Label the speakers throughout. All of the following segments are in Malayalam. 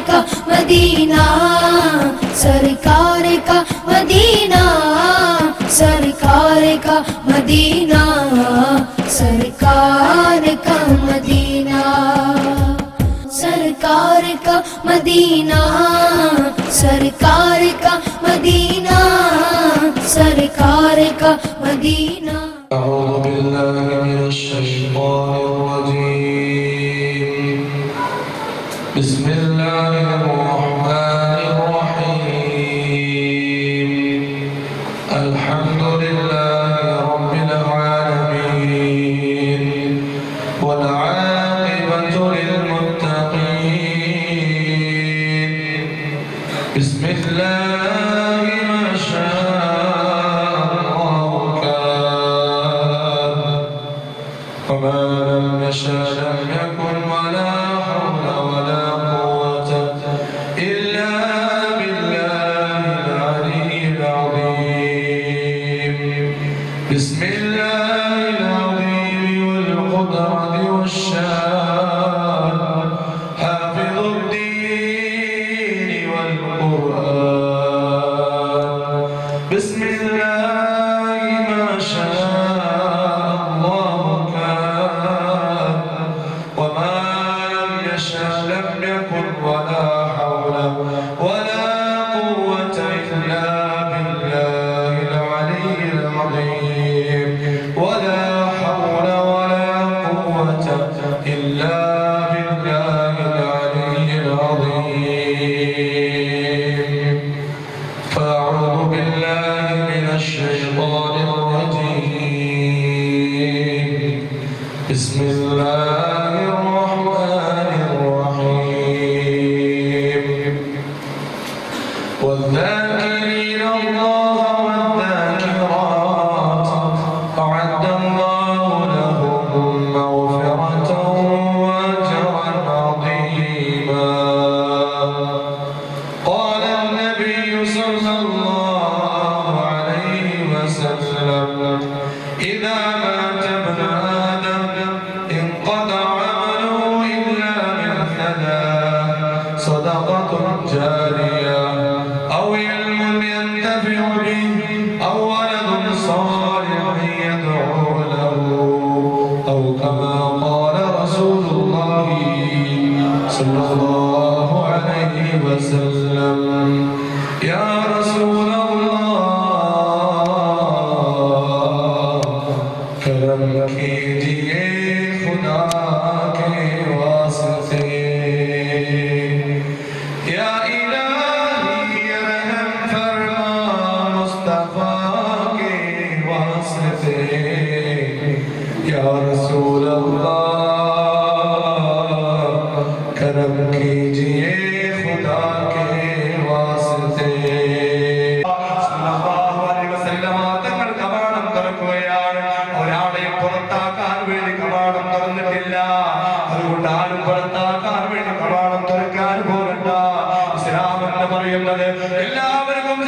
Speaker 1: का मदीना, सरकार का मदीना, सरकार का मदीना, सरकार का मदीना, सरकार का मदीना, सरकार का मदीना, सरकार का मदीना।
Speaker 2: أعوذ بالله من الشيطان الرجيم. بسم الله الرحمن الرحيم. الحمد لله رب العالمين والعاقبة للمتقين. بسم الله ما شاء الله كان وما لم يشاء لم يكن ولا حول ولا قوة إلا بالله العلي العظيم. بسم الله العظيم والقدرة والشان حافظ الدين والقرآن. بسم الله ما شاء الله كان وما لم يشاء لم يكن ولا حول ولا قوة إلا بالله العلي العظيم. ولا حول ولا قوة إلا بالله العلي العظيم. فأعوذ بالله من الشيطان الرجيم. بسم الله الرحمن الرحيم. والذاكرين الله والذاكرات أعد الله لهم مغفرة وأجرا عظيما. قال النبي صلى الله عليه وسلم: إذا مات ابن آدم انقطع عمله إلا من ثلاث: صدقة جارية أو علم ينتفع به أو ولد صالح يدعو له أو كما قال رسول الله صلى الله عليه وسلم. يا رسول الله करम कीजिए खुदा के वास्ते, या इलाही रहम फरमा मुस्तफा के वास्ते, या रसूल अल्लाह करम कीजिए खुदा के वास्ते. സല്ലല്ലാഹു അലൈഹി വസല്ലമ തങ്ങൾ കവാടം തുറക്കുകയാണ്. ഒരാളെയും പുറത്താക്കാൻ വേണ്ടി കവാടം തുറന്നിട്ടില്ല. അതുകൊണ്ട് ആരും പുറത്താക്കാൻ വേണ്ടി കവാടം തുറക്കാൻ പോകണ്ട. ഇസ്ലാം എന്ന് പറയുന്നത് എല്ലാവർക്കും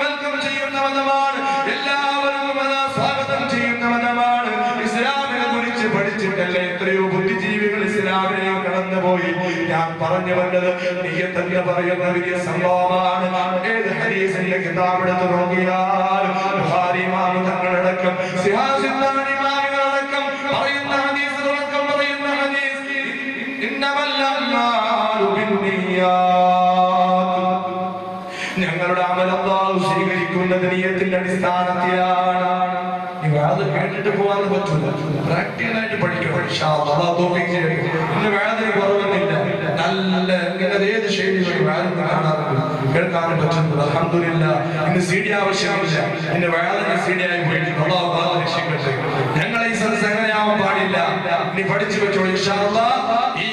Speaker 2: വെൽക്കം ചെയ്യുന്ന മതമാണ്. എല്ലാവർക്കും സ്വാഗതം ചെയ്യുന്ന മതമാണ്. ഇസ്ലാമിനെ കുറിച്ച് പഠിച്ചിട്ടല്ല എത്രയോ ബുദ്ധിജീവികൾ ഇസ്ലാമിനെ കടന്നുപോയി. ഞാൻ പറഞ്ഞു വന്നത് നിയ്യത്ത് എന്ന് പറയുന്ന വലിയ സംഭവമാണ്. ഏത് ഹദീസിന്റെ കിതാബ് എടുത്ത് നോക്കിയാൽ ബുഖാരി ഇമാം തങ്ങളടക്കം സിഹാസിത്താനി ഇമാമികളടക്കം പറയുന്ന ഹദീസ് ഇന്നമൽ അഅ്മാലു ബിന്നിയ്യാത്ത്. ഞങ്ങളുടെ അമൽ അല്ലാഹു സ്വീകരിക്കുന്നത് നിയ്യത്തിന്റെ അടിസ്ഥാനത്തിലാണ്. അത് കേട്ടിട്ട് പോകാൻ പറ്റില്ല, പ്രാക്ടിക്കലായിട്ട് പഠിക്കണം. ഇന്ന് വേദന കുറവൊന്നുമില്ല, നല്ല ഇങ്ങനെ ഏത് ശൈലികളും വേദന കാണാറുണ്ട്, കേൾക്കാനും പറ്റുന്നത്. അൽഹംദുലില്ലാ ഇന്ന് സി ഡി ആവശ്യമില്ല. ഇന്ന് വേദന സി ഡി ആയി പോയിട്ട് രക്ഷിക്കട്ടെ. ഞങ്ങളെ ഈ സദസ്സ് അങ്ങനെയാവാൻ പാടില്ല. ഇനി പഠിച്ചു വെച്ചോളൂ ഇൻഷാ അല്ലാഹ്. ഈ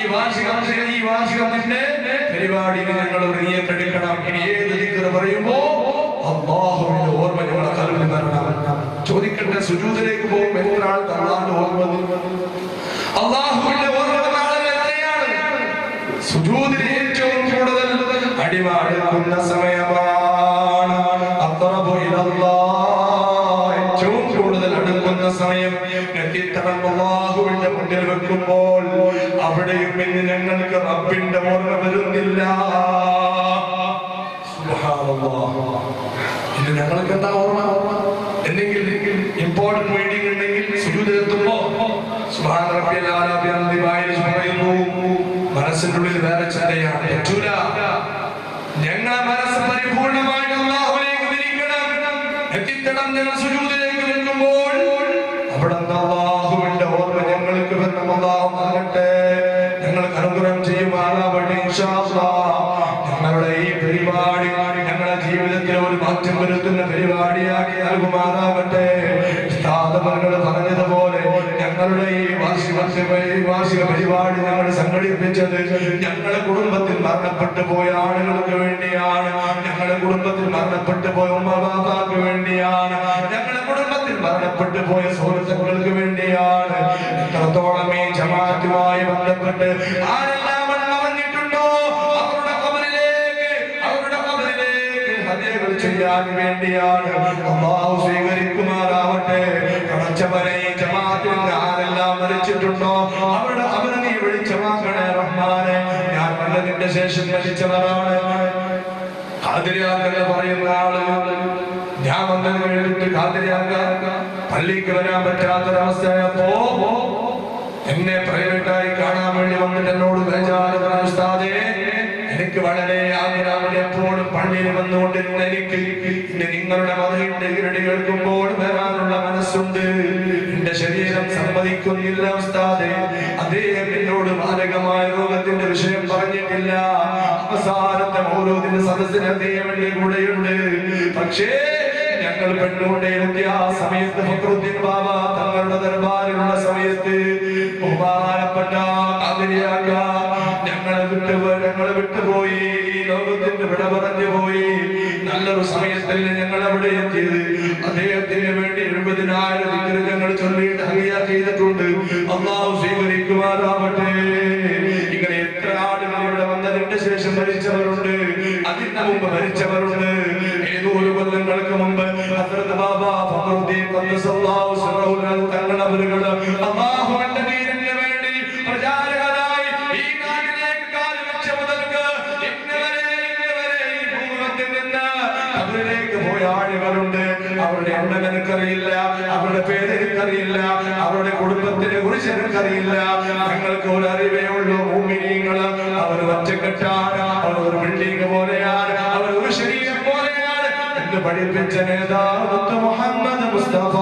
Speaker 2: വാർഷികത്തിന്റെ പരിപാടിയിൽ ഞങ്ങൾ ഒരു നിയ്യത്തെടുക്കണം. ഇനി ഏത് ദിക്ർ പറയുമ്പോ അല്ലാഹുവിന്റെ ഓർമ്മ ഞങ്ങളുടെ കൽബിൽ വരണം. ചോദിക്കട്ടെ, സുജൂദിലേക്ക് പോകുമ്പോൾ എത്ര ആൾക്ക് അല്ലാഹുവിന്റെ ഓർമ്മ? അല്ലാഹുവിന്റെ ഓർമ്മ എത്രയാണ്? സുജൂദിൽ ഏറ്റവും കൂടുതൽ അടിമ അടുക്കുന്ന സമയമാണ്. അഖറബു ഇലല്ലാഹ്, ഏറ്റവും കൂടുതൽ അടുക്കുന്ന സമയം. നെറ്റിത്തടം അല്ലാഹുവിന്റെ മുന്നിൽ വെക്കുമ്പോൾ അവിടെയും ഇന്ന് ഞങ്ങൾക്ക് റബ്ബിന്റെ ഓർമ്മ വരുന്നില്ല. ഇത് ഞങ്ങൾക്ക് എന്താ ഓർമ്മ? എന്തെങ്കിലും ഇമ്പോർട്ടന്റ് മീറ്റിംഗ് ഉണ്ടെങ്കിൽ സുജൂദിലെത്തുമ്പോ സുബ്ഹാന റബ്ബിയൽ അഅ്ലാ ബിഹംദിഹി പറയുന്നു. മനസ്സിന്റെ ഉള്ളിൽ വേറെ ചിന്തയാണ്. പറ്റൂല. ഞങ്ങളെ മനസ്സ് പരിപൂർണമായിട്ട് അല്ലാഹുവിലേക്ക് തിരിക്കണം. എത്തിത്തണം. ഞങ്ങൾ സുജൂദിലേക്ക് നിൽക്കുമ്പോൾ അവിടെ അല്ലാഹുവിന്റെ ഓർമ്മ ഞങ്ങൾക്ക് വരണം. അല്ലാഹു നൽകട്ടെ. ഞങ്ങൾക്ക് അനുഗ്രഹം ചെയ്യുമാറാവട്ടെ ഇൻഷാ അല്ലാഹ്. ഞങ്ങളുടെ ഈ പരിപാടി ഞങ്ങളുടെ ജീവിതത്തിൽ ഒരു മാറ്റം വരുത്തുന്ന പരിപാടിയാക്കി നൽകുമാറാവട്ടെ. സ്ഥാപനങ്ങൾ പറഞ്ഞതുപോലെ ഞങ്ങളുടെ ഈ വാർഷിക പരിപാടി ഞങ്ങൾ സംഘടിപ്പിച്ചത് ഞങ്ങളുടെ കുടുംബത്തിൽ മരണപ്പെട്ടു പോയ ആളുകൾക്ക് വേണ്ടിയാണ്. ഞങ്ങളുടെ കുടുംബത്തിൽ മരണപ്പെട്ടു പോയ ഉമ്മബാബാക്ക് വേണ്ടിയാണ്. ഞങ്ങളുടെ കുടുംബത്തിൽ മരണപ്പെട്ടു പോയ സുഹൃത്തുക്കൾക്ക് വേണ്ടിയാണ്. എത്രത്തോളം ഈ ജമാഅത്തുമായി ബന്ധപ്പെട്ട് ആരെല്ലാം ചെയ്യാൻ വേണ്ടിയാണ്. അല്ലാഹു സ്വീകരിക്കുമാറാവട്ടെ. കടച്ചവനെ ഈ ജമാഅത്തിൽ ആരെല്ലാം മരിച്ചിട്ടുണ്ടോ അവരുടെ അവരെ നീ വിളിച്ചമാക്കണേ റഹ്മാനെ. ഞാൻ വന്നതിന്റെ ശേഷം മരിച്ചവരാണ്. ഖാദിരിയാക്ക പറയുന്ന ആളുകൾ ഞാൻ വന്നത് കഴിഞ്ഞിട്ട് ഖാദിരിയാക്ക പള്ളിക്ക് വരാൻ പറ്റാത്തൊരവസ്ഥയപ്പോ എന്നെ പ്രൈവറ്റായി കാണാൻ വേണ്ടി വന്നിട്ട് എന്നോട് ബേജാറ് ഉസ്താദേ, എനിക്ക് വളരെ ആഗ്രഹം എപ്പോഴും പള്ളിയിൽ വന്നുകൊണ്ടിരുന്ന എനിക്ക് നിങ്ങളുടെ മതത്തിന്റെ ഇരടി കേൾക്കുമ്പോൾ വരാനുള്ള മനസ്സുണ്ട്. എന്റെ ശരീരം സമ്മതിക്കുന്നില്ല ഉസ്താദേ. അദ്ദേഹം എന്നോട് മാരകമായ രോഗത്തിന്റെ വിഷയം പറഞ്ഞിട്ടില്ല. അവസാനത്തെ ഓരോന്നിന്റെ സദസ്സിന് അദ്ദേഹം എന്റെ കൂടെയുണ്ട്. പക്ഷേ ഞങ്ങൾ പെണ്ണുകൊണ്ടേരുത്തിയ ആ സമയത്ത് ഫഖറുദ്ദീൻ ബാബ തങ്ങളുടെ ദർബാറിലുള്ള സമയത്ത് ബഹുമാനപ്പെട്ട ഖാദിരിയാക്ക ഞങ്ങളെ വിട്ടുപോയി. ഈ ലോകത്തിന്റെ വിട പറഞ്ഞു പോയി. നല്ലൊരു സമയത്തിൽ ഞങ്ങൾ അവിടെ എത്തിയത്. അദ്ദേഹത്തിന് വേണ്ടി 70,000 ദിക്ർ ഞങ്ങൾ ചൊല്ലിയിട്ട് ഹദിയ ചെയ്തിട്ടുണ്ട്. അല്ലാഹു സ്വീകരിക്കുമാറാവട്ടെ. ഇങ്ങനെ എത്ര ആളുകൾ ഇവിടെ വന്നതിന്റെ ശേഷം മരിച്ചവരുണ്ട്. അതിന് മുമ്പ് മരിച്ചവരുണ്ട്. ഏതോ ഒരു കൊല്ലങ്ങൾക്ക് മുമ്പ് ഹസ്രത്ത് ബാബ ഫഖറുദ്ദീൻ ഖദ്ദസല്ലാഹു സിറഹുൽ തങ്ങളവരുകൾ അല്ലാഹുവിന്റെ ദീനിന് വേണ്ടി പ്രചാരകരായി ഈ നാട്ടിലേക്ക് കാൽ വെച്ച മുതൽക്ക് ഇന്നവരെ ഈ ഭൂമുഖത്തിൽ നിന്ന് അവരിലേക്ക് പോയ ആളുകളുണ്ട്. അവരുടെ എണ്ണം എനിക്കറിയില്ല, അവരുടെ പേര് എനിക്കറിയില്ല, അവരുടെ കുടുംബത്തിനെ കുറിച്ച് എനിക്കറിയില്ല. ഞങ്ങൾക്ക് ഒരു അറിവേ ഉള്ളൂ. മുഅ്മിനീങ്ങൾ അവർ ഒറ്റക്കെട്ടാണ്, അവർ ഒരു ബിൽഡിംഗ് പോലെയാണ്, അവർ ഒരു ശരീരം പോലെയാണ് എന്ന് പഠിപ്പിച്ച നേതാവ് മുഹമ്മദ് മുസ്തഫ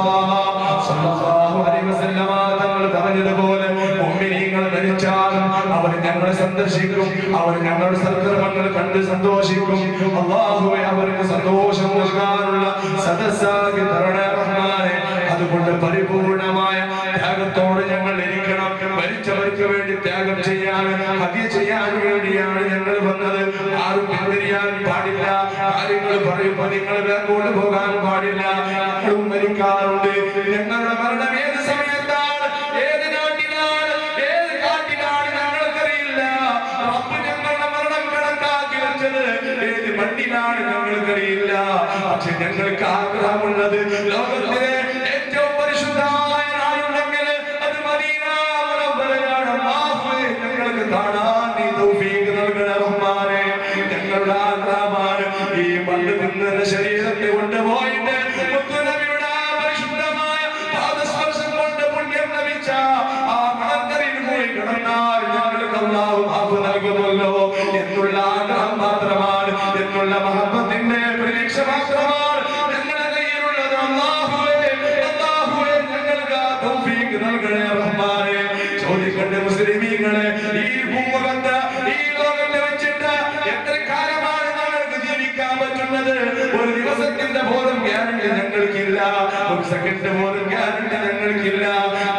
Speaker 2: സല്ലല്ലാഹു അലൈഹി വസല്ലമ തങ്ങൾ പറഞ്ഞതുപോലെ മുഅ്മിനീങ്ങൾ മരിച്ചാലും അവർ ഞങ്ങളെ സന്ദർശിക്കും. അവർ ഞങ്ങളുടെ സൽക്കർമ്മങ്ങൾ കണ്ട് സന്തോഷിക്കും. അല്ലാഹുവേ അവർക്ക് സന്തോഷം നൽകാനുള്ള സദസ്സാക്കി തരണേ റഹ്മാനെ. അതുകൊണ്ട് പരിപൂർണമായ ത്യാഗത്തോടെ ഞങ്ങൾ ഇരിക്കണം. മരിച്ചവർക്ക് വേണ്ടി ത്യാഗം ചെയ്യാൻ ഹദിയ ചെയ്യാൻ വേണ്ടിയാണ് ഞങ്ങൾ വന്നത്. ആരും പിന്തിരിയാൻ പാടില്ല. കാര്യങ്ങൾ പറയുമ്പോൾ നിങ്ങൾ വേഗോട്ട് പോകാൻ പാടില്ല. ഞങ്ങളും മരിക്കാറുണ്ട്. ഞങ്ങളുടെ മരണം ഏത് സമയത്താണ്, ഏത് നാട്ടിലാണ്, ഏത് കാട്ടിലാണ് ഞങ്ങൾക്കറിയില്ല. റബ്ബ് ഞങ്ങളുടെ മരണം കണക്കാക്കി വെച്ചത് ഏത് മണ്ണിലാണ് ഞങ്ങൾക്കറിയില്ല. പക്ഷെ ഞങ്ങൾക്ക് ആഗ്രഹമുള്ളത് ലോകത്തിലെ ഏറ്റവും പരിശുദ്ധമായ നാടുണ്ടെങ്കിൽ അത് മദീന മുനവ്വറയാണ്. അല്ലാഹുവേ ഞങ്ങൾക്ക് കാണാൻ നീ തൗഫീഖ് നൽകണേ റഹ്മാനേ. ഞങ്ങളുടെ ആഗ്രഹമാണ് ഈ മണ്ണ് തിന്നുന്ന ശരീരത്തെ കൊണ്ടുപോയിട്ട് മുത്തുനബിയുടെ പരിശുദ്ധമായ പാദസ്പർശം കൊണ്ട് പുണ്യം ലഭിച്ച ആ മണക്കറിയിൽ പോയി കിടന്നാൽ ഞങ്ങൾക്ക് അല്ലാഹു മാഫ് നൽകുമല്ലോ എന്നുള്ള ആഗ്രഹം മാത്രമാണ്, എന്നുള്ള മഹബ്ബത്തിന്റെ പ്രതീക്ഷ മാത്രമാണ് ഞങ്ങളുടെ കയ്യിലുള്ളത്. അല്ലാഹുവേ ഞങ്ങൾക്ക് തൗഫീഖ് നൽകണേ റഹ്മാനേ. ചോദിക്കട്ടെ മുസ്ലിമീങ്ങളെ, ഈ ഭൂമുഖത്ത് ഈ ലോകത്തെ വെച്ചിട്ട് എത്ര കാലമാണ് ഞങ്ങൾക്ക് ജീവിക്കാൻ പറ്റുന്നത്? ഒരു ദിവസത്തിന്റെ പോലും ഗ്യാരണ്ടി ഞങ്ങൾക്കില്ല. ഒരു സെക്കൻഡ് പോലും ഗ്യാരണ്ടി ഞങ്ങൾക്കില്ല.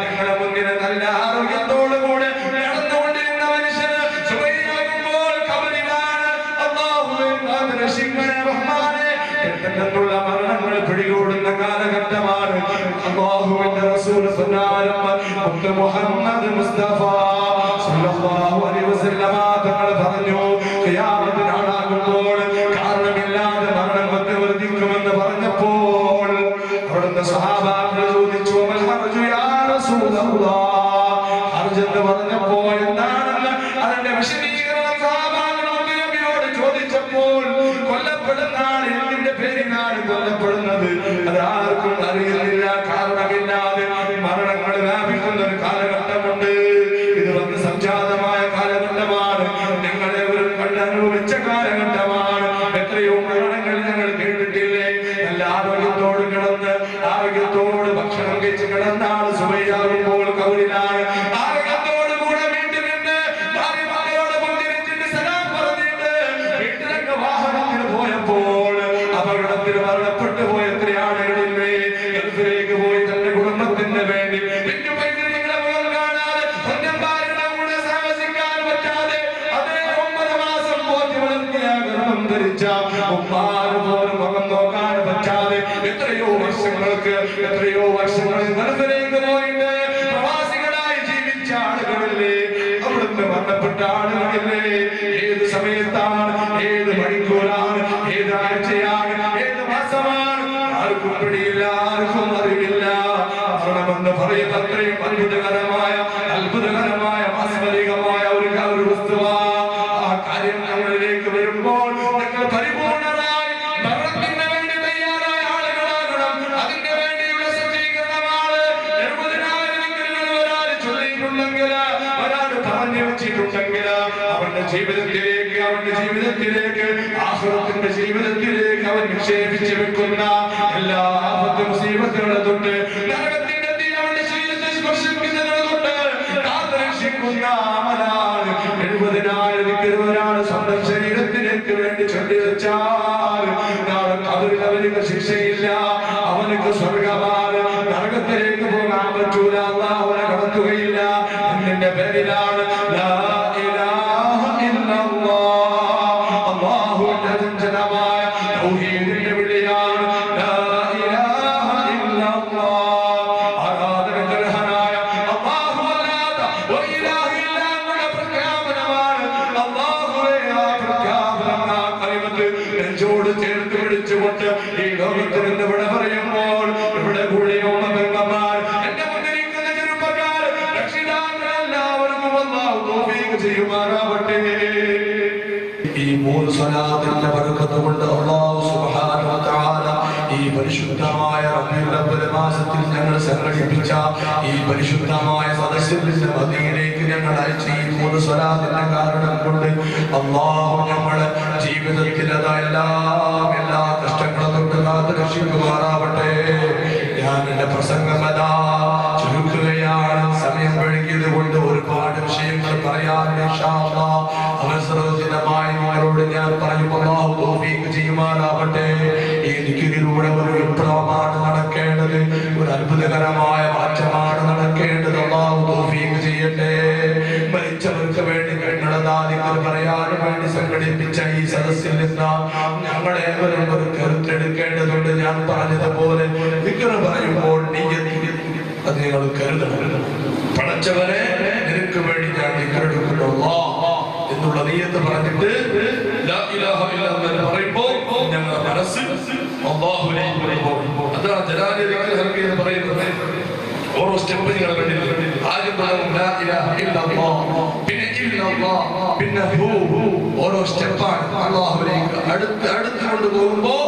Speaker 2: ഞങ്ങളുടെ മുന്നിൽ നല്ല ആരോഗ്യത്തോടുകൂടെ നടന്നുകൊണ്ടിരുന്ന മനുഷ്യന് സുബഹിയാകുമ്പോൾ ഖബറിലാണ്. അല്ലാഹുവേ രക്ഷിക്കണേ റഹ്മാനേ. പെട്ടെന്നുള്ള മരണങ്ങൾ പിടികൂടുന്ന കാലഘട്ടമാണ്. അല്ലാഹുവിന്റെ റസൂൽ മുഹമ്മദ് മുസ്തഫ സല്ലല്ലാഹു അലൈഹി വസല്ലമ തങ്ങൾ പറഞ്ഞു, ഖിയാമത്ത് നാളാകുമ്പോൾ കാരണമില്ലാതെ മരണം വർദ്ധിക്കുമെന്ന് പറഞ്ഞപ്പോൾ അവിടുന്ന് സ്വഹാബാക്കൾ ചോദിച്ചു, മൽ ഹർജു യാ റസൂലല്ലാഹ്. ഹർജ് എന്ന് പറഞ്ഞപ്പോൾ എന്താണെന്ന് അതിന്റെ വിശദീകരണം സ്വഹാബാക്കൾ ധരിച്ച ഉമ്മാന് പോലും മുഖം നോക്കാൻ പറ്റാതെ എത്രയോ വർഷങ്ങൾ ഗൾഫിലേക്ക് പോയിട്ട് പ്രവാസികളായി ജീവിച്ച ആളുകളില്ലേ, അവിടുന്ന് മരണപ്പെട്ട ആളുകളില്ലേ, ഏത് സമയത്താണ്, ഏത് മണിക്കൂറാണ്, ഏത് ആഴ്ചയാണ്, ഏത് മാസമാണ് ആർക്കും പിടിയില്ല, ആർക്കും അറിവില്ല. മരണമെന്ന് പറയുന്ന അത്രയും അത്ഭുതകരമായ മാസ്മരികമായ ഒരു വസ്തുവാ. ആ കാര്യം ഞങ്ങളിലേക്ക് വരുമ്പോൾ ഞങ്ങൾ പരിപൂർണരായി മരണത്തിന് വേണ്ടി തയ്യാറായ ആളുകളാകണം. അതിന്റെ വേണ്ടിയുള്ള സജ്ജീകരണമാണ്. 70,000 ഒരാൾ ചൊല്ലിയിട്ടുണ്ടെങ്കിൽ, ഒരാൾ പറഞ്ഞു വെച്ചിട്ടുണ്ടെങ്കിൽ അവന്റെ ജീവിതത്തിലേക്ക് ആഖിറത്തിന്റെ ജീവിതത്തിലേക്ക് അവൻ നിക്ഷേപിച്ചു വെക്കുന്ന എല്ലാ മുസീബത്തുകളെ തൊട്ട് നരകത്തിന്റെ തീ അവന്റെ ശരീരത്തെ സ്പർശിക്കുന്നതിനെ തൊട്ട് കാത്തുരക്ഷിക്കുന്ന അമലാണ് 70,000 ഒരാൾ സ്വന്തം ശരീരത്തിലേക്ക് വേണ്ടി ചൊല്ലി വെച്ചാൽ നാളെ ഖബറിൽ അവർക്ക് ശിക്ഷയില്ല, അവനക്ക് സ്വർഗ്ഗമാണ്. നരകത്തിലേക്ക് പോകാൻ പറ്റൂല, അല്ലാഹു അവനെ കടത്തുകയില്ല. എന്നിന്റെ പേരിലാണ് ലാ ഇലാഹ ഇല്ലല്ലാഹ്. അല്ലാഹുവിന്റെ അചഞ്ചലമായ തൗഹീദിന്റെ വിളിയാണ് ലാ ഇലാഹ ഇല്ലല്ലാഹ്. ആരാധനകർഹനായ അല്ലാഹു അല്ലാതെ ഒരു ഇലാഹില്ല എന്നുള്ള പ്രഖ്യാപനമാണ്. അല്ലാഹുവേ, ആ പ്രഖ്യാപനം, ആ കലിമത്ത് നെഞ്ചോട് ചേർത്ത് പിടിച്ചുകൊണ്ട് ഈ ലോകത്തിൽ നിന്ന് ഇവിടെ പറയുമ്പോൾ ഇവിടെ കൂടിയുള്ള പെങ്ങന്മാർ, എന്റെ മുന്നിരിക്കുന്ന ചെറുപ്പക്കാർ, രക്ഷിതാക്കൾ എല്ലാവർക്കും അല്ലാഹു തൗഫീഖ് ചെയ്യുമാറാവട്ടെ. ഈ 3 സ്വലാത്തിന്റെ ബർക്കത്ത് കൊണ്ട് അല്ലാഹു സുബ്ഹാനഹു വ തആല ഈ പരിശുദ്ധമായ റബീഉൽ അവ്വൽ മാസത്തിൽ ഞങ്ങൾ സംഘടിപ്പിച്ച ഈ പരിശുദ്ധമായ സദസ്സിന്റെ മദീനയിലേക്ക് ഞങ്ങൾ അയച്ച ഈ 3 സ്വലാത്തിന്റെ കാരണം കൊണ്ട് അല്ലാഹു ഞങ്ങളുടെ ജീവിതത്തിൽ എല്ലാ കഷ്ടങ്ങളും തൊട്ട് കാത്ത് രക്ഷിക്കുമാറാവട്ടെ. ഞാൻ എന്റെ പ്രസംഗം ചുരുക്കുകയാണ്. സമയം വഴുകിയത് കൊണ്ട് ഒരുപാട് വിഷയങ്ങൾ പറയാൻ അവസരോചിതമായി നിങ്ങളോട് ഞാൻ പറയും. അല്ലാഹു തൗഫീഖ് ചെയ്യുമാറാവട്ടെ. ഈ ദിക്റിലൂടെ ഒരു വിപ്ലവമാണ് നടക്കേണ്ടത്, ഒരു അത്ഭുതകരമായ മാറ്റമാണ് നടക്കേണ്ടത്. അല്ലാഹു തൗഫീഖ് ചെയ്യട്ടെ. മരിച്ചവർക്ക് വേണ്ടി ഞങ്ങളെ പറയാൻ വേണ്ടി സംഘടിപ്പിച്ച ഈ സദസ്സിൽ നിന്ന് ഞങ്ങളേവരും ഒരു കരുത്തെടുക്കേണ്ടതുണ്ട്. ഞാൻ പറഞ്ഞതുപോലെ ദിക്ർ പറയുമ്പോൾ അത് നിങ്ങൾ കരുതണം. പടച്ചവരെ, നിനക്ക് വേണ്ടി ഞാൻ ദിക്റെടുക്കുന്നു അല്ലാഹ് എന്നുള്ള നിയ്യത്ത് പറഞ്ഞിട്ട് ലാ ഇലാഹ ഇല്ലല്ലാഹ് പറയുമ്പോൾ ഞങ്ങളുടെ മനസ്സ് അല്ലാഹുവിലേക്ക് പോകും. അതാണ് ജലാലിയ ദിക്ർ എന്ന് പറയുന്നത്. ഓരോ സ്റ്റെപ്പ് നിങ്ങൾ കണ്ടിട്ടുണ്ട്. ആദ്യം ലാ ഇലാഹ ഇല്ലല്ലാഹ്, പിന്നെ ഇല്ലല്ലാഹ്, പിന്നെ ഹു. ഓരോ സ്റ്റെപ്പാണ് അല്ലാഹുവിലേക്ക് അടുത്ത് കൊണ്ടുപോകുമ്പോൾ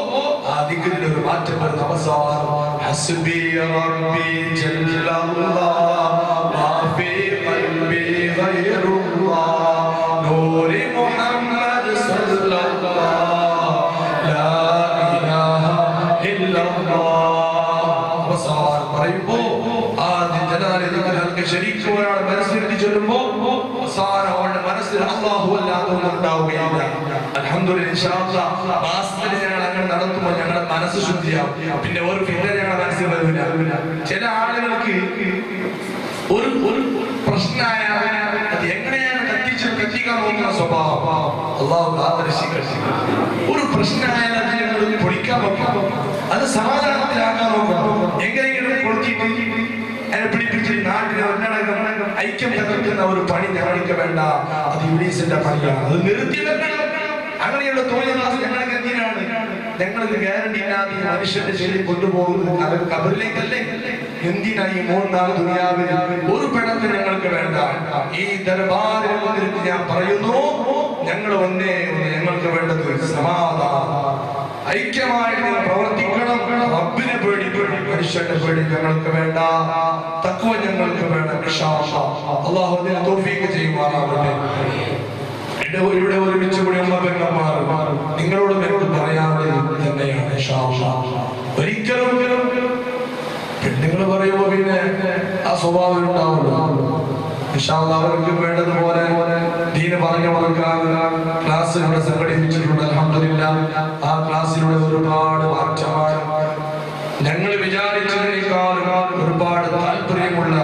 Speaker 2: ആ ദിക്റിൽ ഒരു മാറ്റം വരുന്ന അവസാനം ഹസ്ബി റബ്ബി ജല്ലല്ലാഹ് മാ ഫീ ഖൽബി ഗൈറുല്ലാഹ് നൂരി മുഹമ്മദ് സല്ലല്ലാഹ് ലാ ഇലാഹ ഇല്ലല്ലാഹ്. അവസാനം പറയുമ്പോൾ ആദ്യം ജലാലിയ ദിക്റിൽ ശരീക്ക് ഒരാൾ മനസ്സിരുത്തി ചൊല്ലുമ്പോൾ അവസാനം അവരുടെ മനസ്സിൽ അല്ലാഹു അല്ലാതെ ഒന്നും ഉണ്ടാവുകയില്ല. അൽഹംദുലില്ലാഹ്, ഇൻഷാ അല്ലാഹ് മാസത്തിൽ ഞങ്ങൾ അങ്ങനെ നടത്തുമ്പോൾ ഞങ്ങളുടെ മനസ്സ് ശുദ്ധിയാവും. പിന്നെ ഒരു ഫിത്തന ഞങ്ങളുടെ മനസ്സിൽ വരില്ല. ചില ആളുകൾക്ക് ഒരു പ്രശ്നമായ അത് എങ്ങനെയാണ് കത്തിക്കാൻ നോക്കുന്ന സ്വഭാവം. അല്ലാഹു കാത്തിരക്ഷിക്കട്ടെ. ഒരു പ്രശ്നമായാൽ അത് ഞങ്ങൾ പൊളിക്കാൻ നോക്കാം, അത് സമാധാനത്തിലാക്കാൻ നോക്കാം. എങ്ങനെയെങ്കിലും പൊളിച്ചിട്ട് അതിനെ പിടിപ്പിച്ച് നാട്ടിലെ ഒന്നടങ്കം ഐക്യം തകർക്കുന്ന ഒരു പണി ഞങ്ങൾക്ക് വേണ്ട. അത് ഇബ്ലീസിന്റെ പണിയാണ്. അത് നിർത്തി വെക്കണം. അങ്ങനെയുള്ള തോന്നിയ ഞങ്ങൾക്ക് എന്തിനാണ്? ഞങ്ങൾക്ക് ഗ്യാരണ്ടി ഇല്ലാതെ ഈ മനുഷ്യന്റെ ശരി കൊണ്ടുപോകുന്നത് അവർ കബറിലേക്കല്ലേ? എന്തിനായി 3 നാൾ ദുനിയാവിൽ ഒരു പിണക്ക് ഞങ്ങൾക്ക് വേണ്ട. ഈ ദർബാറിൽ വന്നിട്ട് ഞാൻ പറയുന്നു, ഞങ്ങൾ ഞങ്ങൾക്ക് വേണ്ടത് സമാധാനം, ഐക്യമായി പ്രവർത്തിക്കണം. റബ്ബിനെ പേടി, മനുഷ്യന്റെ പേടി ഞങ്ങൾക്ക് വേണ്ട. തഖ്വ ഞങ്ങൾക്ക് വേണം. ഇൻഷാ അല്ലാഹ് അല്ലാഹു അതിനെ തൗഫീഖ് ചെയ്യുമാറാവട്ടെ. ഇവിടെ ഒരുമിച്ച് കൂടിയുള്ള പെങ്ങന്മാർ, നിങ്ങളോട് എനിക്ക് പറയാനുള്ളത് തന്നെയാണ്. ഇൻഷാ അല്ലാഹ് ഒരിക്കലും പെണ്ണുങ്ങൾ പറയുമ്പോ പിന്നെ ആ സ്വഭാവം ഉണ്ടാവുമല്ലോ. ഇൻഷാ അല്ലാഹ് അവർക്ക് വേണ്ടതുപോലെ ദീന് പറഞ്ഞു കൊടുക്കാൻ ക്ലാസ് ഇവിടെ സംഘടിപ്പിച്ചിട്ടുണ്ട്. അൽഹംദുലില്ലാഹ്, ആ ക്ലാസ്സിലൂടെ ഒരുപാട് മാറ്റമാണ്. ഞങ്ങൾ വിചാരിച്ചതിനേക്കാളും ഒരുപാട് താല്പര്യമുള്ള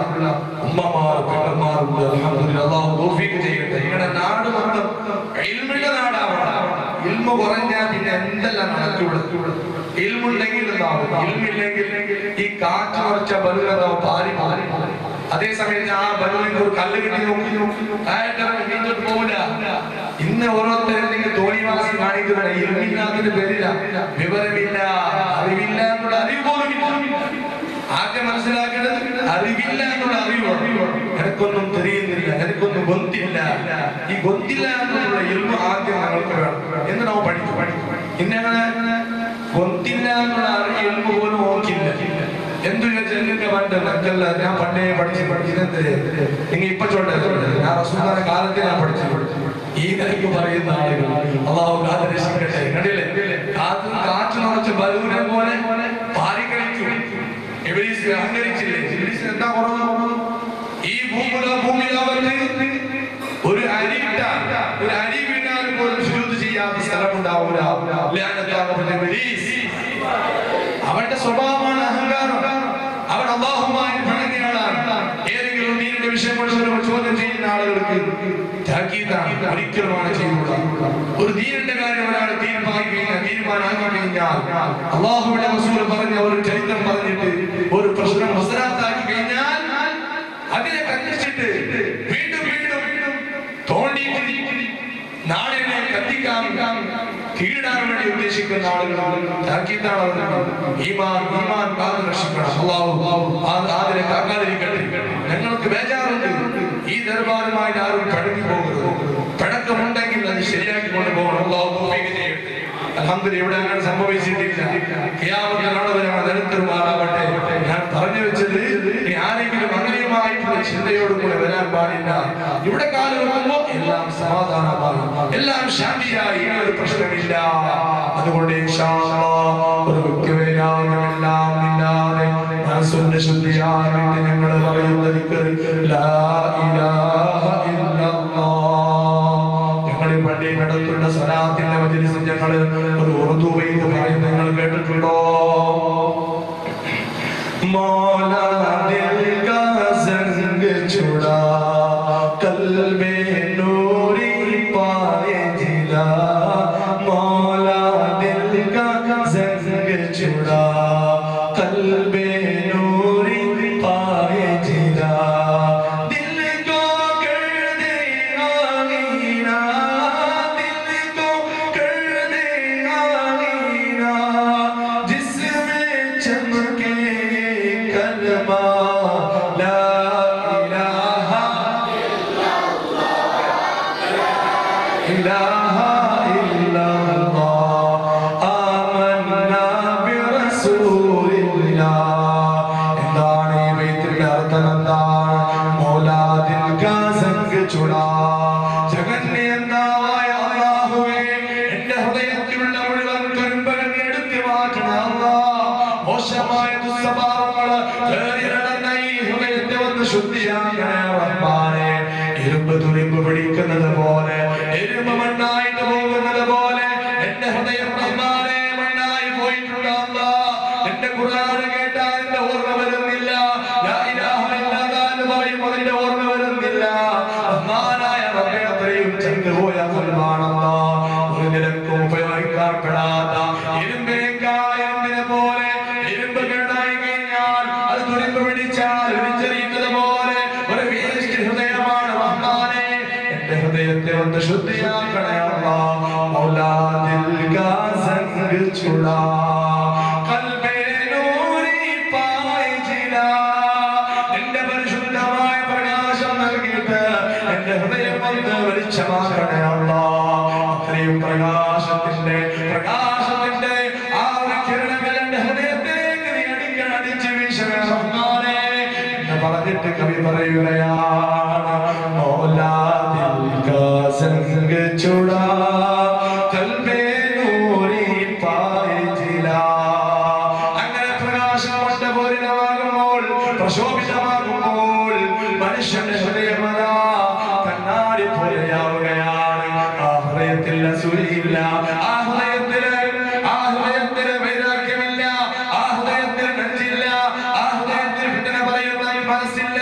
Speaker 2: ഉമ്മമാർ പെണ്ണന്മാരുണ്ട്. അൽഹംദുലില്ലാഹ്, അല്ലാഹു തൗഫീഖ് ചെയ്യട്ടെ. നിങ്ങളുടെ നാട് മൊത്തം ഇൽമിന്റെ നാടാവണം. ഇൽമ കുറഞ്ഞാൽ പിന്നെ എന്തെല്ലാം നടക്കൂടെ? ഇൽമുണ്ടെങ്കിൽ ഇൽമില്ലെങ്കിൽ ഈ കാറ്റ് കുറച്ച ബലൂനാവും പാരി പാരി. അതേ സമയത്ത് ആ ബലൂണിൽ ഒരു കല്ല് കിട്ടി നോക്കി പോവില്ല. ഇന്ന് ഓരോരുത്തരും നിങ്ങൾ തോന്നിവാസി കാണിക്കുന്ന ഇൽമില്ലാത്തതിന്റെ പേരില്ല, വിവരമില്ല, അറിവില്ല എന്നുള്ള അറിവ് പോലും ഇല്ല. ആദ്യം മനസ്സിലാക്കേണ്ടത് അറിവില്ല എന്നുള്ള അറിവാണ്. എനിക്കൊന്നും തെരിയുന്നില്ല, എനിക്കൊന്നും ഗൊന്തില്ല. ഈ ഗൊന്തില്ല എന്നുള്ള ഇൽമ ആദ്യം ഞങ്ങൾക്ക് വേണം എന്ന് നാം പഠിക്കും. ഇന്നങ്ങനെ ഗൊന്തില്ല എന്നുള്ള ഇൽമ പോലും നോക്കില്ല. എന്തു ചോദിച്ചാൽ പണ്ടല്ല, ഞാൻ പണ്ടേ പഠിച്ചെന്തേ നിങ്ങൾ ഇപ്പൊ ചോട്ടെ, ഞാൻ റസൂലുള്ളാഹിയുടെ കാലത്ത് ഞാൻ പഠിച്ചു. ഈ നിലയ്ക്ക് പറയുന്ന ആളുകൾ അല്ലാഹു കാത്ത് രക്ഷിക്കട്ടെ. കണ്ടില്ലേ, കാറ്റ് നിറച്ച് ബലൂനെ പോലെ പാരി കഴിച്ചു. ഇബ്ലീസ് അഹങ്കരിച്ചില്ലേ? ഇബ്ലീസിന് എന്താ കുറവ്? ഈ ഭൂമിയിലവർക്ക് ഒരു അരി വീണാൽ പോലും സുജൂദ് ചെയ്യാത്ത സ്ഥലമുണ്ടാവൂല. അവന്റെ സ്വഭാവമാണ് അഹങ്കാരം. അവൻ അല്ലാഹുവുമായി പിണങ്ങിയാണ്. ഏതെങ്കിലും ദീനിന്റെ വിഷയം ചോദ്യം ചെയ്യുന്ന ആളുകൾക്ക് ഒരിക്കലുമാണ് ചെയ്യുക. ഒരു ദീനിന്റെ കാര്യം ഒരാൾ തീരുമാനാക്കി കഴിഞ്ഞാൽ അല്ലാഹുവിന്റെ റസൂൽ പറഞ്ഞ ഒരു ചരിത്രം പറഞ്ഞിട്ട് ഒരു പ്രശ്നം മുസ്തറാത്താക്കി കഴിഞ്ഞാൽ അതിനെ കത്തിച്ചിട്ട് വീണ്ടും വീണ്ടും തോണ്ടി നാടിനെ കത്തിക്കാൻ കീഴാൻ വേണ്ടി ഉദ്ദേശിക്കുന്ന ആളുകൾ ഈമാൻ കാത്തു രക്ഷിക്കണം. അതിനെ കാക്കാതിരിക്കട്ടെ. ഞങ്ങൾക്ക് ബേജാറുണ്ട്. ഈ ദർബാറുമായി ആരും പഴകി പോകരുത്. പഴക്കമുണ്ടെങ്കിൽ അത് ശരിയാക്കി കൊണ്ടുപോകണം. അല്ലാഹു തൗഫീഖ് ചെയ്യട്ടെ. അൽഹംദുലില്ലാഹ് ഇവിടെ അങ്ങനെ സംഭവിച്ചിട്ടില്ല. ഖിയാമത്ത് നാളെ നിരന്തരമാറാവട്ടെ. ഞാൻ പറഞ്ഞു വെച്ചത് ആരെങ്കിലും അങ്ങനെയുമായിട്ടുള്ള ചിന്തയോടുകൂടെ വരാൻ പാടില്ല. ഇവിടെ കാലം വെക്കുമ്പോൾ എല്ലാം സമാധാനമാണ്, എല്ലാം ശാന്തിയായി, ഒരു പ്രശ്നമില്ല. അതുകൊണ്ട് ഇൻഷാ അല്ലാഹ് ഒരു വ്യക്തിവൈരാഗ്യമെല്ലാം ഇല്ലാതെ മനസ്സിന്റെ ശുദ്ധിയായിട്ട് ഞങ്ങൾ പറയുന്ന ദിക്ർ ലാ ഇലാഹ ഇല്ലല്ലാഹ്. ഞങ്ങളിൽ പള്ളി നടത്തുന്ന സ്വലാത്തിന്റെ മജ്‌ലിസിൽ ഞങ്ങൾ ഒരു ഉറുദു ബൈത്ത് പറയുന്നത് നിങ്ങൾ കേട്ടിട്ടുണ്ടോ? मौला दिल का जंग छुड़ा, कल्बे नूरी पाए जिला, मौला दिल का जंग छुड़ा, कल्बे नूरी पाए जिला, दिल को कर दे आईना, दिल को कर दे आईना, जिसमें चमके कलमा ला इलाहा इल्लल्लाह आमन्ना बिरसूलिल्लाह. എന്താണ് ഈ ബൈത്തിന്റെ അർത്ഥം? എന്താണ്? മൗലാ ദിൽ കാ സംഗ് ചുടാ. ജഗന്നിയന്താവായ അല്ലാഹുവേ, എന്റെ ഹൃദയത്തിലുള്ള മുഴുവൻ കരുമ്പകൾ എടുത്തു മാറ്റണം അല്ലാഹ്. മോശമായ ദുസ്വഭാവങ്ങള് ഹൃദയത്തെ ഒന്ന് ശുദ്ധിയാക്കണേ റഹ്മാനേ. ഇരുമ്പ് തുരുമ്പ് പിടിക്കുന്നത് പോലെ, ഇരുമ്പ് മണ്ണായിട്ട് പോകുന്നത് പോലെ എന്റെ ഹൃദയം റഹ്മാനേ മണ്ണായി പോയിട്ടുണ്ട് അല്ലാഹ്. എന്റെ ഖുർആൻ കേട്ടാൽ എന്റെ ഓർമ്മ വരുന്നില്ല. ലാ ഇലാഹ ഇല്ലല്ലാഹ് എന്ന് പറയുമ്പോൾ എന്റെ ഓർമ്മ വരുന്നില്ല. റഹ്മാനായ റബ്ബേ, അത്രയും ചണ്ടുപോയ ഖുർആനല്ലാഹ് ഒരു നിലക്കും ഉപയോഗിക്കപ്പെടാത്ത ഇരുമ്പിനെ പോലെ, ഇരുമ്പ് കേടായി കഴിഞ്ഞാൽ അത് തുരുമ്പ് പിടിച്ചാൽ വിളിച്ചെറിയുന്നത് പോലെ ഒരു വേസ്റ്റ് ഹൃദയമാണ് റഹ്മാനേ. എന്റെ ഹൃദയത്തെ ഒന്ന് ശുദ്ധിയാക്കണേ അല്ലാഹ്. മൗലാ ദിൽ കാ സംഗ് ചുടാ, കൽബേ നൂരി പായ് ജിലാ. എന്റെ പരിശുദ്ധമായ പ്രകാശം നൽകിയിട്ട് എന്റെ ഹൃദയം ഒന്ന് വെളിച്ചമാക്കണേ അല്ലാഹ്. അത്രയും പ്രകാശത്തിന്റെ ആ ഒരു കിരണങ്ങൾ എന്റെ ഹൃദയത്തിലേക്ക് നീ അടിച്ച് വീശണേ റഹ്മാനേ എന്ന് പറഞ്ഞിട്ട് കവി പറയുകയാണ്, മൗലാ ദിൽ കാ സംഗ് ചുടാ, കൽബേ നൂരി പായ് ജിലാ. അങ്ങനെ പ്രകാശം പൂരിതമാകുമ്പോൾ, പ്രശോഭിതമാകുമ്പോൾ മനുഷ്യന്റെ ഹൃദയമതാ കണ്ണാടി പോലെയാവുകയാണ്. ആ ഹൃദയത്തിൽ അസൂയയില്ല, ആ ഹൃദയത്തിൽ വൈരാഗ്യമില്ല, ആ ഹൃദയത്തിൽ നെഞ്ചില്ല, ആ ഹൃദയത്തിൽ ഫിത്ന പറയുന്ന മനസ്സില്ല,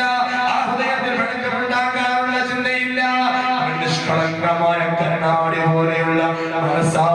Speaker 2: ആ ഹൃദയത്തിൽ പിണക്കമുണ്ടാകാനുള്ള ചിന്തയില്ല. നിഷ്കളങ്കമായ കണ്ണാടി പോലെയുള്ള മനസ്സാ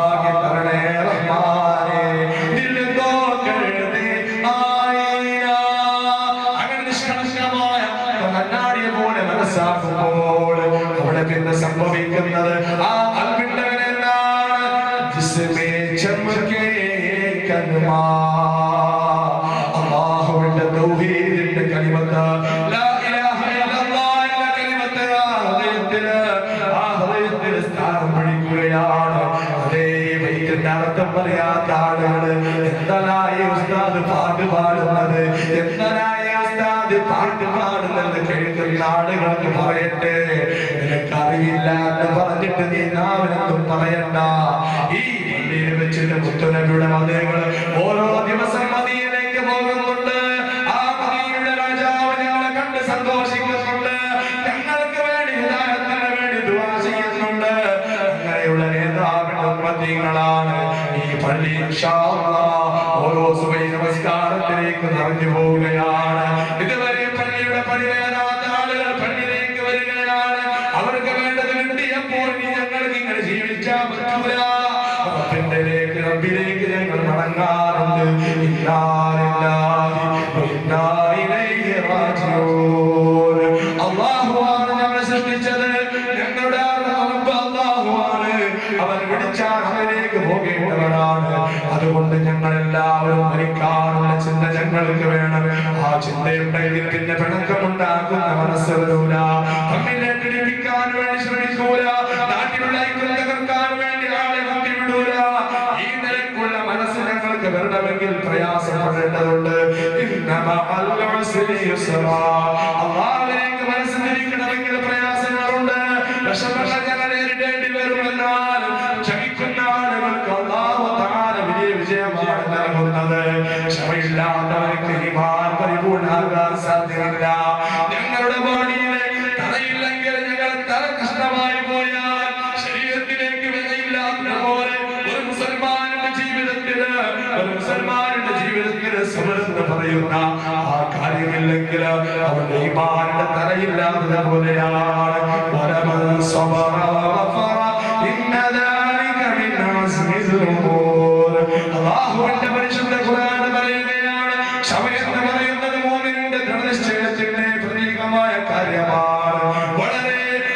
Speaker 2: പോവുകയാണ്. അതേ വൈദ്യന്റെ അർത്ഥം പറയാത്ത ആളുകള് എന്തായി ഉസ്താദ് പാട്ട് പാടുന്നത്, എന്തായി ഉസ്താദ് പാട്ട് പാടുന്നത് കേൾക്കുന്ന ആളുകൾക്ക് പറയട്ടെ, നിനക്കറിയില്ല എന്ന് പറഞ്ഞിട്ട് നീ നാവിനൊന്നും പറയണ്ട. ഈ പള്ളിയിൽ വെച്ചിട്ട് മുത്തുനബിയുടെ മതങ്ങൾ ഓരോ ദിവസം മദീനയിലേക്ക് പോകുന്നുണ്ട്. ആ മദീനയുടെ രാജാവ് ഞങ്ങളെ കണ്ട് സന്തോഷിക്കുന്നുണ്ട്, ഞങ്ങൾക്ക് വേണ്ടി ഹിദായത്തിന് വേണ്ടി ദുആ ചെയ്യുന്നുണ്ട്. അങ്ങനെയുള്ള നേതാവിന്റെ ഉമ്മത്തികളാണ് ഈ പള്ളി. ഇൻഷാ അല്ലാഹ് ഓരോ സുബഹി നമസ്കാരത്തിലേക്ക് നിറഞ്ഞു പോവുകയാണ്. ഇതുവരെ പള്ളിയുടെ പടിവേറാത്ത ആളുകൾ പള്ളിയിലേക്ക് വരികയാണ്. അവർക്ക് വേണ്ടത് കിട്ടിയപ്പോൾ ഞങ്ങൾക്ക് ഇങ്ങനെ ജീവിക്കാൻ പറ്റൂല. റബ്ബിലേക്ക് ഞങ്ങൾ മടങ്ങാറുണ്ട്. അല്ലാഹുവാണ് ഞങ്ങളെ സൃഷ്ടിച്ചത്, ഞങ്ങളുടെ അല്ലാഹുവാണ്. അവൻ വിളിച്ചാൽ അവനിലേക്ക് പോകേണ്ടവരാണ്. അതുകൊണ്ട് ഞങ്ങൾ എല്ലാവരും മരിക്കാനുള്ള ചിന്ത ഞങ്ങൾക്ക് വേണം. ആ ചിന്തയുണ്ടെങ്കിൽ പിന്നെ പിണക്കമുണ്ടാക്കുന്ന മനസ്സ് വരൂല, നമ്മിനെ പിടിപ്പിക്കാൻ വേണ്ടി ശ്രമിക്കൂല, നാട്ടിലുള്ള ഐക്യം തകർക്കാൻ വേണ്ടി ആളെ വിടൂല. ഈ നിലക്കുള്ള മനസ്സ് ഞങ്ങൾക്ക് വരണമെങ്കിൽ പ്രയാസപ്പെടേണ്ടതുണ്ട്. അല്ലാഹുവിലേക്ക് മനസ്സ് തിരിക്കണമെങ്കിൽ പ്രയാസങ്ങളുണ്ട്, വിഷമങ്ങൾ ഞങ്ങൾ നേരിടേണ്ടി വരുമെന്നാൽ ക്ഷമിക്കുന്ന ആളുകൾക്ക് അല്ലാഹു തആല വലിയ വിജയമാണ് നൽകുന്നത്. ക്ഷമയില്ലാത്തവർക്ക് ഈമാൻ പരിപൂർണ്ണമാകാൻ സാധ്യമല്ല. ഞങ്ങളുടെ ബോഡിയിലെ തലയില്ലെങ്കിൽ ഞങ്ങൾ തല കഷ്ണമായി പോയാൽ ശരീരത്തിലേക്ക് വിലയില്ലാത്ത പോലെ ഒരു മുസൽമാന്റെ ജീവിതത്തിന് സമരത്ത് പറയുന്ന ആ കാര്യമില്ലെങ്കിൽ അവരുടെ ഈമാനിന്റെ തലയില്ലാത്ത പോലെയാണ്. അല്ലാഹുവിന്റെ പരിശുദ്ധ ഖുർആൻ പറയുകയാണ്, ക്ഷമയെന്ന് പറയുന്നത് മുഅ്മിനിന്റെ ദൃഢനിശ്ചയത്തിന്റെ പ്രതീകമായ കാര്യമാണ്. വളരെയേറെ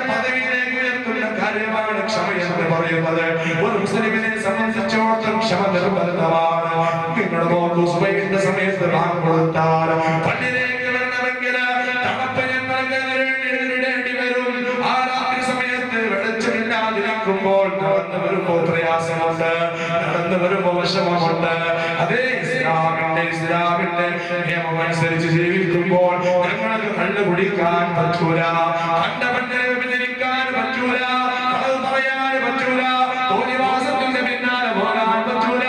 Speaker 2: പദവിയിലേക്ക് ഉയർത്തുന്ന കാര്യമാണ് ക്ഷമയെന്ന് പറയുന്നത്. ഒരു മുസ്ലിമിനെ സംബന്ധിച്ചിടത്തോളം ക്ഷമ നിർബന്ധമാണ്. നിങ്ങളുടെ നോക്കൂ, സുബഹിന്റെ സമയത്ത് ബാങ്ക് കൊടുത്താൽ പള്ളിയിലേക്ക് വരണമെങ്കിൽ തണുപ്പ് ഞങ്ങൾക്ക് നേരിടേണ്ടി വരും. ആ രാത്രി സമയത്ത് വെളിച്ചമില്ലാതിരിക്കുമ്പോൾ നടന്നു വരുമ്പോൾ പ്രയാസമുണ്ട്, നടന്നു വരുമ്പോൾ വിഷമമുണ്ട്. അതേ ഇസ്ലാമിന്റെ നിയമം അനുസരിച്ച് ജീവിക്കുമ്പോൾ ഞങ്ങൾക്ക് കള്ളു കുടിക്കാൻ പറ്റൂല, കണ്ടപെണ്ണെ വ്യഭിചരിക്കാൻ പറ്റൂല, കളവ് പറയാൻ പറ്റൂല, തോന്നിവാസത്തിന്റെ പിന്നാലെ പോകാൻ പറ്റൂല.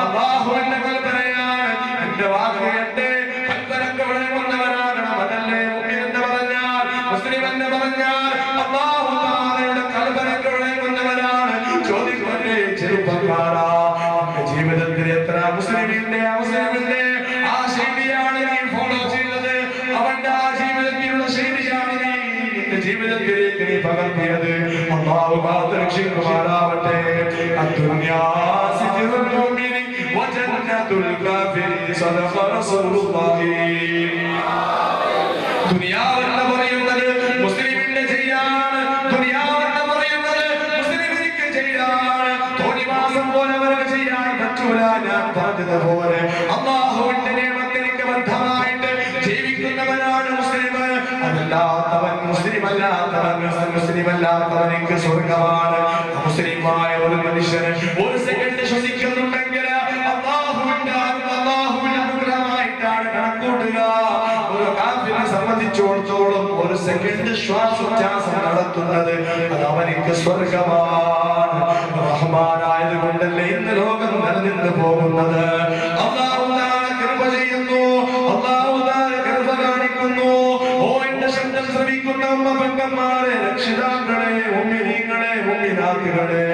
Speaker 2: അല്ലാഹുവിന്റെ കൽപ്പനയാണ്. എന്റെ വാക്ക് കേട്ട് കൽപ്പനക്ക് വഴങ്ങുന്നവരാകണം. അതല്ലേ മുഅ്മിൻ എന്ന് പറഞ്ഞാൽ, മുസ്ലിം എന്ന് പറഞ്ഞാൽ അല്ലാഹു തആലയുടെ കൽപ്പനക്ക് വഴങ്ങുന്നവരാണ്. ചോദിക്കട്ടെ ചെറുപ്പക്കാരാ, ജീവിതത്തിൽ എത്ര മുസ്ലിമിന്റെ ആ ശൈലിയാണ് നീ ഫോളോ ചെയ്യുന്നത്? അവന്റെ ആ ജീവിതത്തിലുള്ള ശൈലിയാണ് നീ നിന്റെ ജീവിതത്തിലേക്ക് നീ പകർത്തിയത്? അല്ലാഹു കാത്തുരക്ഷിക്കുമാറാവട്ടെ. അദ്ദുനിയാ സിജ്നുൽ മുഅ്മിനി വജന്നത്തുൽ കാഫിരി സദഖ റസൂലുള്ളാഹി. ദുനിയാവ് എന്ന് പറയുന്നത് മുസ്ലിമിന്റെ ചെയ്യാണ്, ദുനിയാവ് എന്ന് പറയുന്നത് മുസ്ലിമിനിക്ക് ചെയ്യാണ്. തോന്നിവാസം പോലെ അവർക്ക് ചെയ്യാൻ പറ്റൂല. ഞാൻ പറഞ്ഞതുപോലെ അല്ലാഹുവിന്റെ നിയമത്തിലേക്ക് ബദ്ധമായിട്ട് ജീവിക്കുന്നവനാണ് മുസ്ലിം. അതല്ലാത്തവൻ മുസ്ലിമല്ലാത്തവനിക്ക് സ്വർഗമാണ്. മുസ്ലിമായ ഒരു മനുഷ്യന് ഒരു സെക്കൻഡ് ശ്വസിക്കുന്നുണ്ടെങ്കിൽ അല്ലാഹുവിന്റെ അനുഗ്രഹമായിട്ടാണ് കണക്കൂട്ടുക. ഒരു കാഫിറിനെ സംബന്ധിച്ചിടത്തോളം ഒരു സെക്കൻഡ് ശ്വാസോച്ഛ്വാസം നടത്തുന്നത് അത് അവനിക്ക് സ്വർഗമാണ്. റഹ്മാനായത് കൊണ്ടല്ലേ ഇന്ന് ലോകം നിലനിന്ന് പോകുന്നത്. അല്ലാഹു തആല കൃപ ചെയ്യുന്നു, അല്ലാഹു തആല കൃപ കാണിക്കുന്നു. ഓ എന്റെ ശബ്ദം ശ്രവിക്കുന്ന ഉമ്മപ്പന്മാരെ, രക്ഷിതാക്കളെ, മുഅ്മിനീങ്ങളെ, മുഅ്മിനാത്തുകളെ,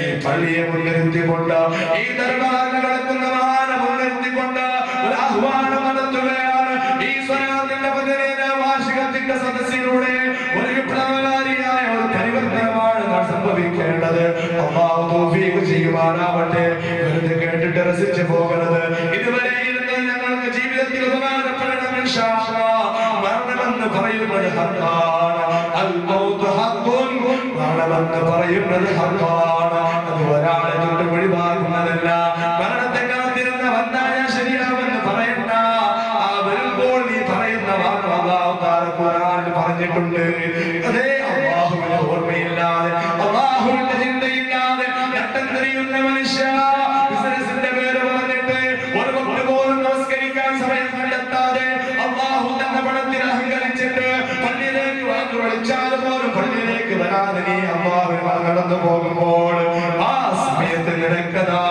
Speaker 2: ഈ പള്ളിയെ മുൻനിർത്തിക്കൊണ്ട്, ഈ ദർബാറിൽ നടക്കുന്ന മഹാനെ മുൻനിർത്തിക്കൊണ്ട് ഒരു ആഹ്വാനം നടത്തുകയാണ്. ഈ സ്വലാത്തിന്റെ 15 വാർഷികത്തിന്റെ സദസ്സിലൂടെ ഒരു വിപ്ലവകാരിയായ ഒരു പരിവർത്തനമാണ് സംഭവിക്കേണ്ടത്. അല്ലാഹു തൗഫീഖ് ചെയ്യുമാറാവട്ടെ. വെറുതെ കേട്ടിട്ട് രസിച്ചു പോകരുത്. ഇതുവരെ ഇരുന്ന് ഞങ്ങൾക്ക് ജീവിതത്തിൽ ഉപകാരപ്പെടണം. ഇൻഷാ അല്ലാഹ് മരണമെന്ന് പറയുന്നത് ഹഖാണ്. അൽ മൗത്ത് ഹഖുൻ. മരണമെന്ന് പറയുന്നത് ഹഖാണ്. അത് ഒരാളെ തൊട്ട് ഒഴിവാക്കുന്നതല്ല. മരണത്തെ കാത്തിരുന്ന വന്നായ ശരിയാവെന്ന് പറയണ്ട. ആ വരുമ്പോൾ നീ പറയുന്ന വാക്ക് അല്ലാഹു തആല ഖുർആനിൽ പറഞ്ഞിട്ടുണ്ട്. അതേ അല്ലാഹുവിനെ ഓർമ്മയില്ലാതെ അള്ളാഹുവിനെ നടന്നു പോകുമ്പോൾ ആ സമയത്ത് നിനക്കതാ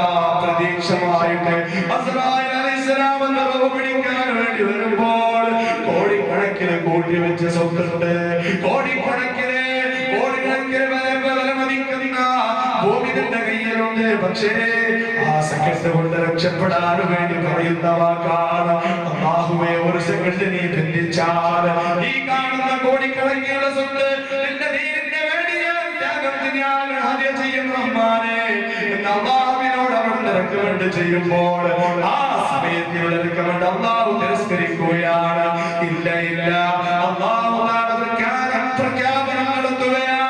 Speaker 2: പ്രതീക്ഷമായിട്ട് അസ്രായേൽ അലൈഹിസ്സലാം റൂഹ് പിടിക്കാൻ വേണ്ടി വരുമ്പോൾ കോടിക്കണക്കിന് കൂട്ടി വെച്ച സ്വത്തുണ്ട്, കോടിക്കണക്കിന് വിലമതിക്കുന്ന ഭൂമി നിന്റെ കയ്യിലുണ്ട്. പക്ഷേ ആ സെക്കൻഡ് കൊണ്ട് രക്ഷപ്പെടാൻ വേണ്ടി പറയുന്ന വാക്കാണ് അല്ലാഹുവേ, ഒരു സെക്കൻഡ് നീ ബന്ധിച്ചാൽ ഈ കാണുന്ന കോടിക്കണക്കിനുള്ള സ്വത്ത് നിന്റെ ദീനിന്റെ വേണ്ടി ഞാൻ ത്യാഗം ചെയ്യും റഹ്മാനേ എന്ന് അല്ലാഹുവിനോട് അവൻ റെക്കമെൻഡ് ചെയ്യുമ്പോൾ ആ സമയത്ത് റെക്കമെൻഡ് അല്ലാഹു തിരസ്കരിക്കുകയാണ്. ഇല്ല ഇല്ല, അല്ലാഹു പ്രഖ്യാപനം നടത്തുകയാണ്.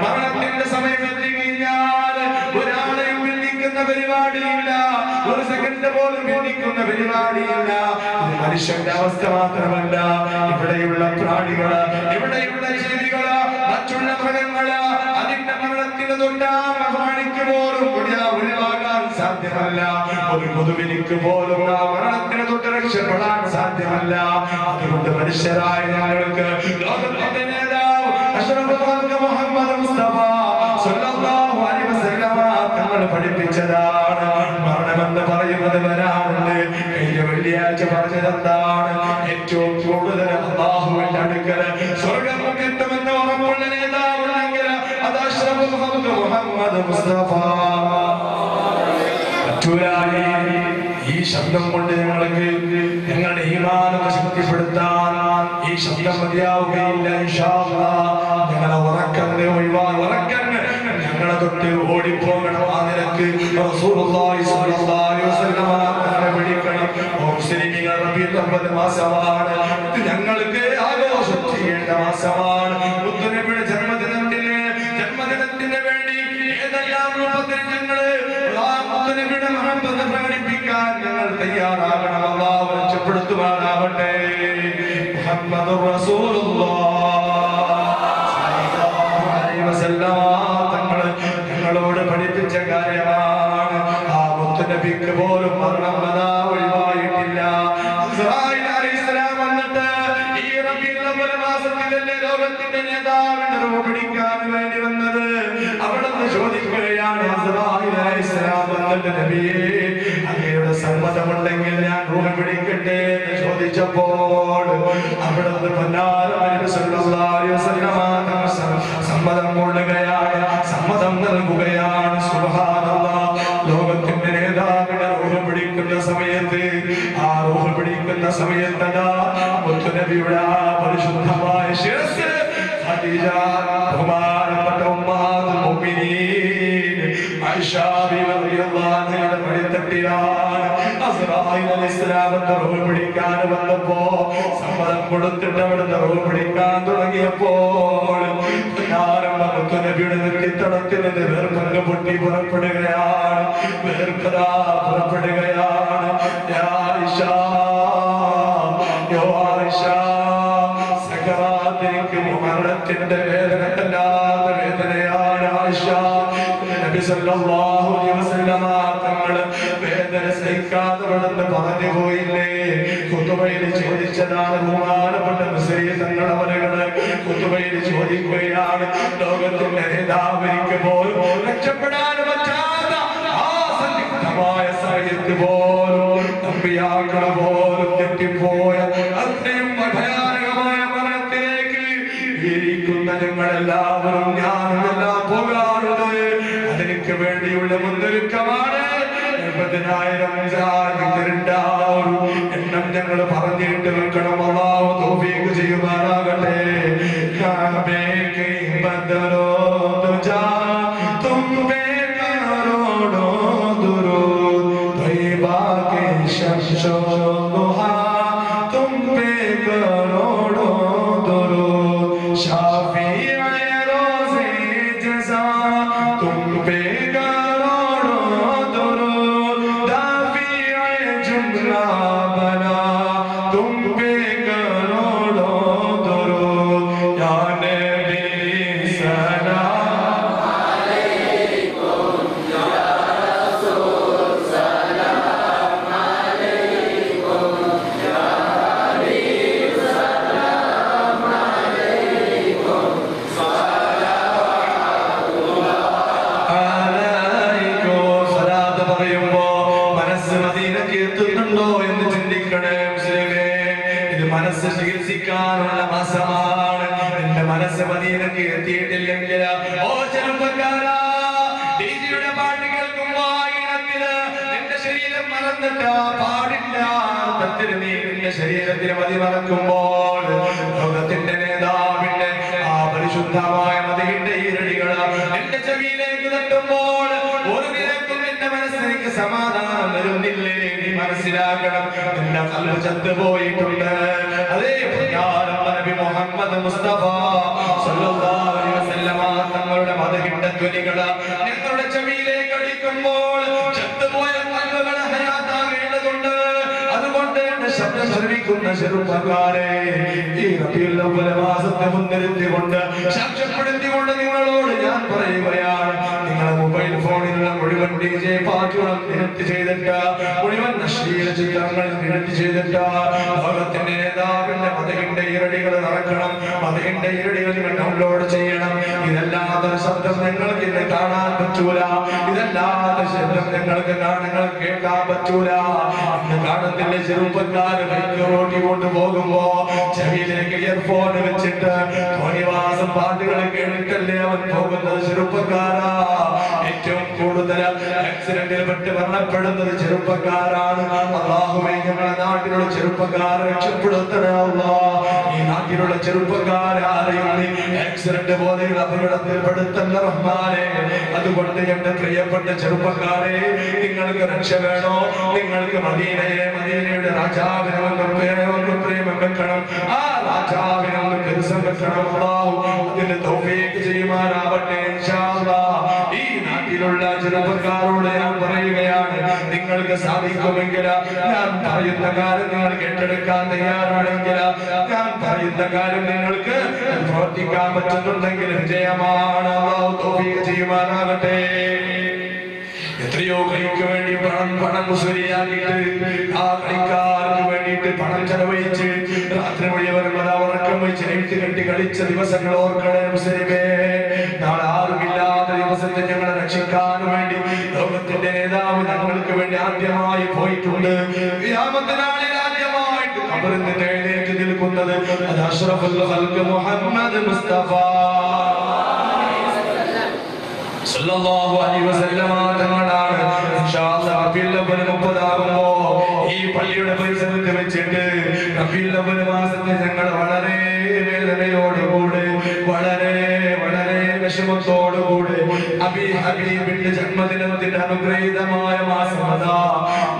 Speaker 2: മരണത്തിന്റെ സമയം എത്തിക്കഴിഞ്ഞാൽ ഒരാളെയും ബന്ധിക്കുന്ന പരിപാടിയില്ല, ഒരു സെക്കൻഡ് പോലും ബന്ധിക്കുന്ന പരിപാടിയില്ല. ഇത് മനുഷ്യന്റെ അവസ്ഥ മാത്രമല്ല, ഇവിടെയുള്ള പ്രാണികള്, ഇവിടെയുള്ള ജീവികള്, മറ്റുള്ള മൃഗങ്ങള് അതിന്റെ മരണത്തിന് തൊട്ടാൽ പ്രാണിക്ക് പോലും ഒഴിവാകാൻ സാധ്യമല്ല. ഒരു കൊതുവിനിക്ക് പോലും ആ മരണത്തിന് തൊട്ട് രക്ഷപ്പെടാൻ സാധ്യമല്ല. അതുകൊണ്ട് മനുഷ്യരായ ഞങ്ങൾക്ക് ലോകത്തിന്റെ നേതാവ് അഷ്റഫുൽ ഖൽഖ് മുഹമ്മദ് മുസ്തഫ സ്വല്ലല്ലാഹു അലൈഹി വസല്ലമ തങ്ങൾ പഠിപ്പിച്ചതാണ് മരണമെന്ന് പറയുന്നത് വരാറുണ്ട്. കഴിഞ്ഞ വെള്ളിയാഴ്ച പറഞ്ഞതെന്താണ്? ഏറ്റവും കൂടുതൽ അല്ലാഹുവിന്റെ അടുക്കൽ സ്വർഗ്ഗം കിട്ടുമെന്ന് ഉറപ്പുള്ള നേതാവുണ്ടെങ്കിൽ അത് അഷ്റഫുൽ ഖൽഖ് മുഹമ്മദ് മുസ്തഫ. ഈ ശബ്ദം കൊണ്ട് ഞങ്ങൾക്ക് ഞങ്ങളുടെ ഈമാനത്തെ ശക്തിപ്പെടുത്താൻ ഈ ശബ്ദം മതിയാവുകയില്ല. ഇൻഷാ അല്ലാഹ് ഞങ്ങളെ ഉറക്കന്നെ ഉറക്കന്നെ ഞങ്ങളെ തൊട്ട് ഓടിപ്പോകണം. ആ നിലക്ക് റസൂലുള്ളാഹി സ്വല്ലല്ലാഹു അലൈഹി വസല്ലം തങ്ങളെ വിളിക്കണം. മുസ്ലിമീങ്ങൾ റബീഉൽ അവ്വൽ മാസമാണ്, ഇത് ഞങ്ങൾക്ക് ആഘോഷം ചെയ്യേണ്ട മാസമാണ്. മുത്തുനബിയുടെ ജന്മദിനത്തിന് വേണ്ടി ഏതെല്ലാം രൂപത്തിൽ ഞങ്ങള് മുത്തുനബിയുടെ മഹബത്ത് പ്രകടിപ്പിക്കാൻ ഞങ്ങൾ തയ്യാറാകണം. അല്ലാഹു രക്ഷപ്പെടുത്തുമാറാവട്ടെ. മുഹമ്മദുർ റസൂലുള്ളാഹി അലൈഹി വസല്ലം തങ്ങൾ ഞങ്ങളോട് പഠിപ്പിച്ച കാര്യമാണ്. ആ മുത്തുനബിക്ക് പോലും മരണം ഒഴിവായിട്ടില്ല. ഇസ്രായേൽ അലൈഹിസ്സലാം വന്നിട്ട് ഈ റബീഉൽ അവ്വൽ മാസത്തിലല്ലേ ലോകത്തിന്റെ നേതാവിന്റെ റൂഹ് പിടിക്കാൻ വേണ്ടി വന്നത്. അവിടുന്ന് ചോദിക്കുകയാണ്, ഇസ്രായേൽ അലൈഹിസ്സലാം വന്നിട്ട് നബിയേ, അങ്ങയുടെ സമ്മതമുണ്ടെങ്കിൽ ഞാൻ റൂഹ് പിടിക്കട്ടെ എന്ന് ചോദിച്ചപ്പോൾ അവിടുന്ന് സമ്മതം കൊള്ളുകയാണ്, സമ്മതം നൽകുകയാണ്. സുബ്ഹാനല്ലാഹ്, ലോകത്തിന്റെ നേതാവിന്റെ റൂഹ് പിടിക്കുന്ന സമയത്ത് ആ റൂഹ് പിടിക്കുന്ന സമയത്തതാ മുത്തുനബിയുടെ ആ പരിശുദ്ധമായ ശിരസ് ഖദീജ ബഹുമാനപ്പെട്ട ഉമ്മഹാത്തുൽ മുഅ്മിനീൻ ആയിഷ ബിബി റളിയല്ലാഹു അൻഹയുടെ മടിത്തട്ടിലാണ് അസ്റായീൽ അലൈഹിസ്സലാമിന്റെ റൂഹ് പിടിക്കാൻ വന്നപ്പോ സമ്മതം കൊടുത്തിട്ട് അവിടുന്ന് റൂഹ് പിടിക്കാൻ തുടങ്ങിയപ്പോൾ മുത്തുനബിയുടെ നെറ്റിത്തടത്തിൽ നിന്ന് വേർപ്പങ്ങ് പൊട്ടി പുറപ്പെടുകയാണ്, വേർപ്പതാ പുറപ്പെടുകയാണ്. മരണത്തിന്റെ വേദനയല്ലാത്ത വേദനയാണ് ആയിഷ. നബി സല്ലല്ലാഹു അലൈഹി വസല്ലം തങ്ങൾ വേദന സഹിക്കാതെ അവിടുന്ന് പറഞ്ഞു പോയില്ലേ. ഖുതുബയിൽ ചോദിച്ചതാണ് ബഹുമാനപ്പെട്ട മുസ്ലിം തങ്ങൾ അവരുകള് ഖുതുബയിൽ ചോദിക്കുകയാണ്, ലോകത്തിന്റെ നേതാവിനിക്ക് പോലും രക്ഷപ്പെടാൻ പറ്റാത്ത ആ സന്നിഗ്ധമായ സമയത്ത് പോലും അമ്പിയാക്കളെ പോലും തെറ്റിപ്പോയ അത്രയും ഭയാനകമായ മരണത്തിലേക്ക് ഇരിക്കുന്ന ഞങ്ങളെല്ലാവരും ഞാനും എല്ലാം പോകാറുണ്ട്. അതിനു വേണ്ടിയുള്ള മുന്നൊരുക്കമാണ്. 70,000 എണ്ണം ഞങ്ങൾ പറഞ്ഞിട്ട് വെക്കണം. അല്ലാഹു തൗഫീഖ് ചെയ്യുമാറാകട്ടെ. എത്തുന്നുണ്ടോ എന്ന് ചിന്തിക്കണേ മുസ്ലിമേ. ഇത് മനസ്സ് ചികിത്സിക്കാനുള്ള മാസമാണ്. നിന്റെ മനസ്സ് മദീനക്ക് എത്തിയിട്ടില്ലെങ്കിൽ ഓ ചെറുപ്പക്കാരാ, ഡിജിയുടെ പാട്ട് കേൾക്കുമ്പോ ഇനത്തില് നിന്റെ ശരീരം മറന്നിട്ടാ പാടില്ല. നീ നിന്റെ ശരീരത്തിന് മതി മറക്കുമ്പോൾ ലോകത്തിന്റെ നേതാവിന്റെ ആ പരിശുദ്ധമായ മദീനയുടെ ഈരടികൾ നിന്റെ ചെവിയിലേക്ക് തട്ടുമ്പോൾ ഒരു നിരക്കും നിന്റെ മനസ്സിലേക്ക് സമാധാനം വരുന്നില്ലേ? നീ മനസ്സിലാക്കണം, നിന്റെ കല്ല് ചത്തുപോയിട്ടുണ്ട്. അതേ പ്രകാരം നബി മുഹമ്മദ് മുസ്തഫ സല്ലല്ലാഹു അലൈഹി വസല്ലമ തങ്ങളുടെ മദഹിന്റെ ധ്വനികള് നിങ്ങളുടെ ചെവിയിലേക്ക് അടിക്കുമ്പോൾ ചത്തുപോയ കല്ലുകളെ ഹയാത്താകേണ്ടതുണ്ട്. അതുകൊണ്ട് എന്റെ ശബ്ദം ശ്രവിക്കുന്ന ചെറുപ്പക്കാരെ, ഈ റബീഉൽ അവ്വൽ മാസത്തെ മുൻനിർത്തിക്കൊണ്ട് സാക്ഷ്യപ്പെടുത്തിക്കൊണ്ട് നിങ്ങളോട് ഞാൻ പറയുകയാണ്, നിങ്ങളുടെ മൊബൈൽ ഫോണിലുള്ള മുഴുവൻ DJ പാട്ടുകളും ഡിലീറ്റ് ചെയ്തിട്ട്, മുഴുവൻ അശ്ലീല ചിത്രങ്ങൾ ഡിലീറ്റ് ചെയ്തിട്ട് ലോകത്തിന്റെ നേതാവിന്റെ മദഹിന്റെ ഇരടികൾ നടക്കണം. മദഹിന്റെ ഇരടികൾ നിങ്ങൾ ഡൗൺലോഡ് ചെയ്യണം. ഇതല്ലാത്തൊരു ശബ്ദം നിങ്ങൾക്ക് ഇന്ന് കാണാൻ പറ്റൂല. ഇതല്ലാത്ത ശബ്ദം നിങ്ങൾക്ക് കേൾക്കാൻ പറ്റൂല. ഇന്ന് കാണുന്നില്ല ചെറുപ്പക്കാര് ബൈക്ക് റോട്ടി കൊണ്ടുപോകുമ്പോ ചെവിയിലേക്ക് ഇയർഫോൺ വെച്ചിട്ട് തോന്നിവാസം പാട്ടുകൾ കേട്ടിട്ടല്ലേ അവൻ പോകുന്നത്. ചെറുപ്പക്കാരാ, ഏറ്റവും കൂടുതൽ ആക്സിഡന്റിൽ പെട്ട് മരണപ്പെടുന്നത് ചെറുപ്പക്കാരാണ്. അല്ലാഹുവേ, ഞങ്ങളുടെ നാട്ടിലുള്ള ചെറുപ്പക്കാരെ രക്ഷപ്പെടുത്തണേ അല്ലാഹ്. ഈ നാട്ടിലുള്ള ചെറുപ്പക്കാരെയും ആക്സിഡന്റ് പോലെയുള്ള അപകടത്തിൽ പെടുത്തല്ല റഹ്മാനെ. അതുകൊണ്ട് എന്റെ പ്രിയപ്പെട്ട ചെറുപ്പക്കാരെ, നിങ്ങൾക്ക് രക്ഷ വേണോ? നിങ്ങൾക്ക് മദീനയുടെ രാജാവിനെ ഒന്ന് പ്രേമം വെക്കണം. ആ രാജാവിനെ ഒന്ന് ദിവസം വെക്കണം. അതിന് തൗഫീഖ് ചെയ്യുമാറാവട്ടെ ഇൻഷാ അല്ലാഹ്. ഈ നാട്ടിലുള്ള ചെറുപ്പക്കാരോട് ഞാൻ പറയുകയാണ്, നിങ്ങൾക്ക് സാധിക്കുമെങ്കിൽ ഞാൻ പറയുന്ന കാര്യം നിങ്ങൾ കേട്ടെടുക്കാൻ തയ്യാറാണെങ്കിൽ, ഞാൻ പറയുന്ന കാര്യം നിങ്ങൾക്ക് പ്രവർത്തിക്കാൻ പറ്റുന്നുണ്ടെങ്കിൽ വിജയമാണ്. അല്ലാഹു തൗഫീഖ് ചെയ്യുമാറാകട്ടെ. എത്രയോ കളിക്ക് വേണ്ടി പണം മുസ്ലിയാക്കിയിട്ട് ആ കളിക്കാർക്ക് വേണ്ടിയിട്ട് പണം ചെലവഴിച്ച് രാത്രി മുഴുവൻ ഉറക്കം വെച്ച് നെയ്ത്ത് കെട്ടി കളിച്ച ദിവസങ്ങൾ ഓർക്കണേ മുസ്ലിമേ. നാളെ ആരുമില്ലാത്ത ദിവസത്തെ ഞങ്ങളെ രക്ഷിക്കാൻ വേണ്ടി ലോകത്തിന്റെ നേതാവ് ഞങ്ങൾക്ക് വേണ്ടി ആദ്യമായി പോയിട്ടുണ്ട്. ഖിയാമത്ത് നാളിൽ ആദ്യമായിട്ട് ഖബറിൽ നിന്ന് എഴുന്നേറ്റ് നിൽക്കുന്നത് അത് അഷ്റഫുൽ ഖൽഖ് മുഹമ്മദ് മുസ്തഫ സല്ലല്ലാഹു അലൈഹി വസല്ലമ തങ്ങളാണ്. ഇൻഷാ അല്ലാഹ് റബീഉൽ അവ്വൽ 30 ആകുമ്പോ ഈ പള്ളിയുടെ പരിസരത്ത് വെച്ചിട്ട് റബീഉൽ അവ്വൽ മാസത്തെ ഞങ്ങൾ വളരെ വേദനയോടുകൂടെ വളരെ വിഷമത്തോടുകൂടെ ഹബീബിന്റെ ജന്മദിനത്തിന്റെ അനുഗ്രഹീതമായ മാസം അതാ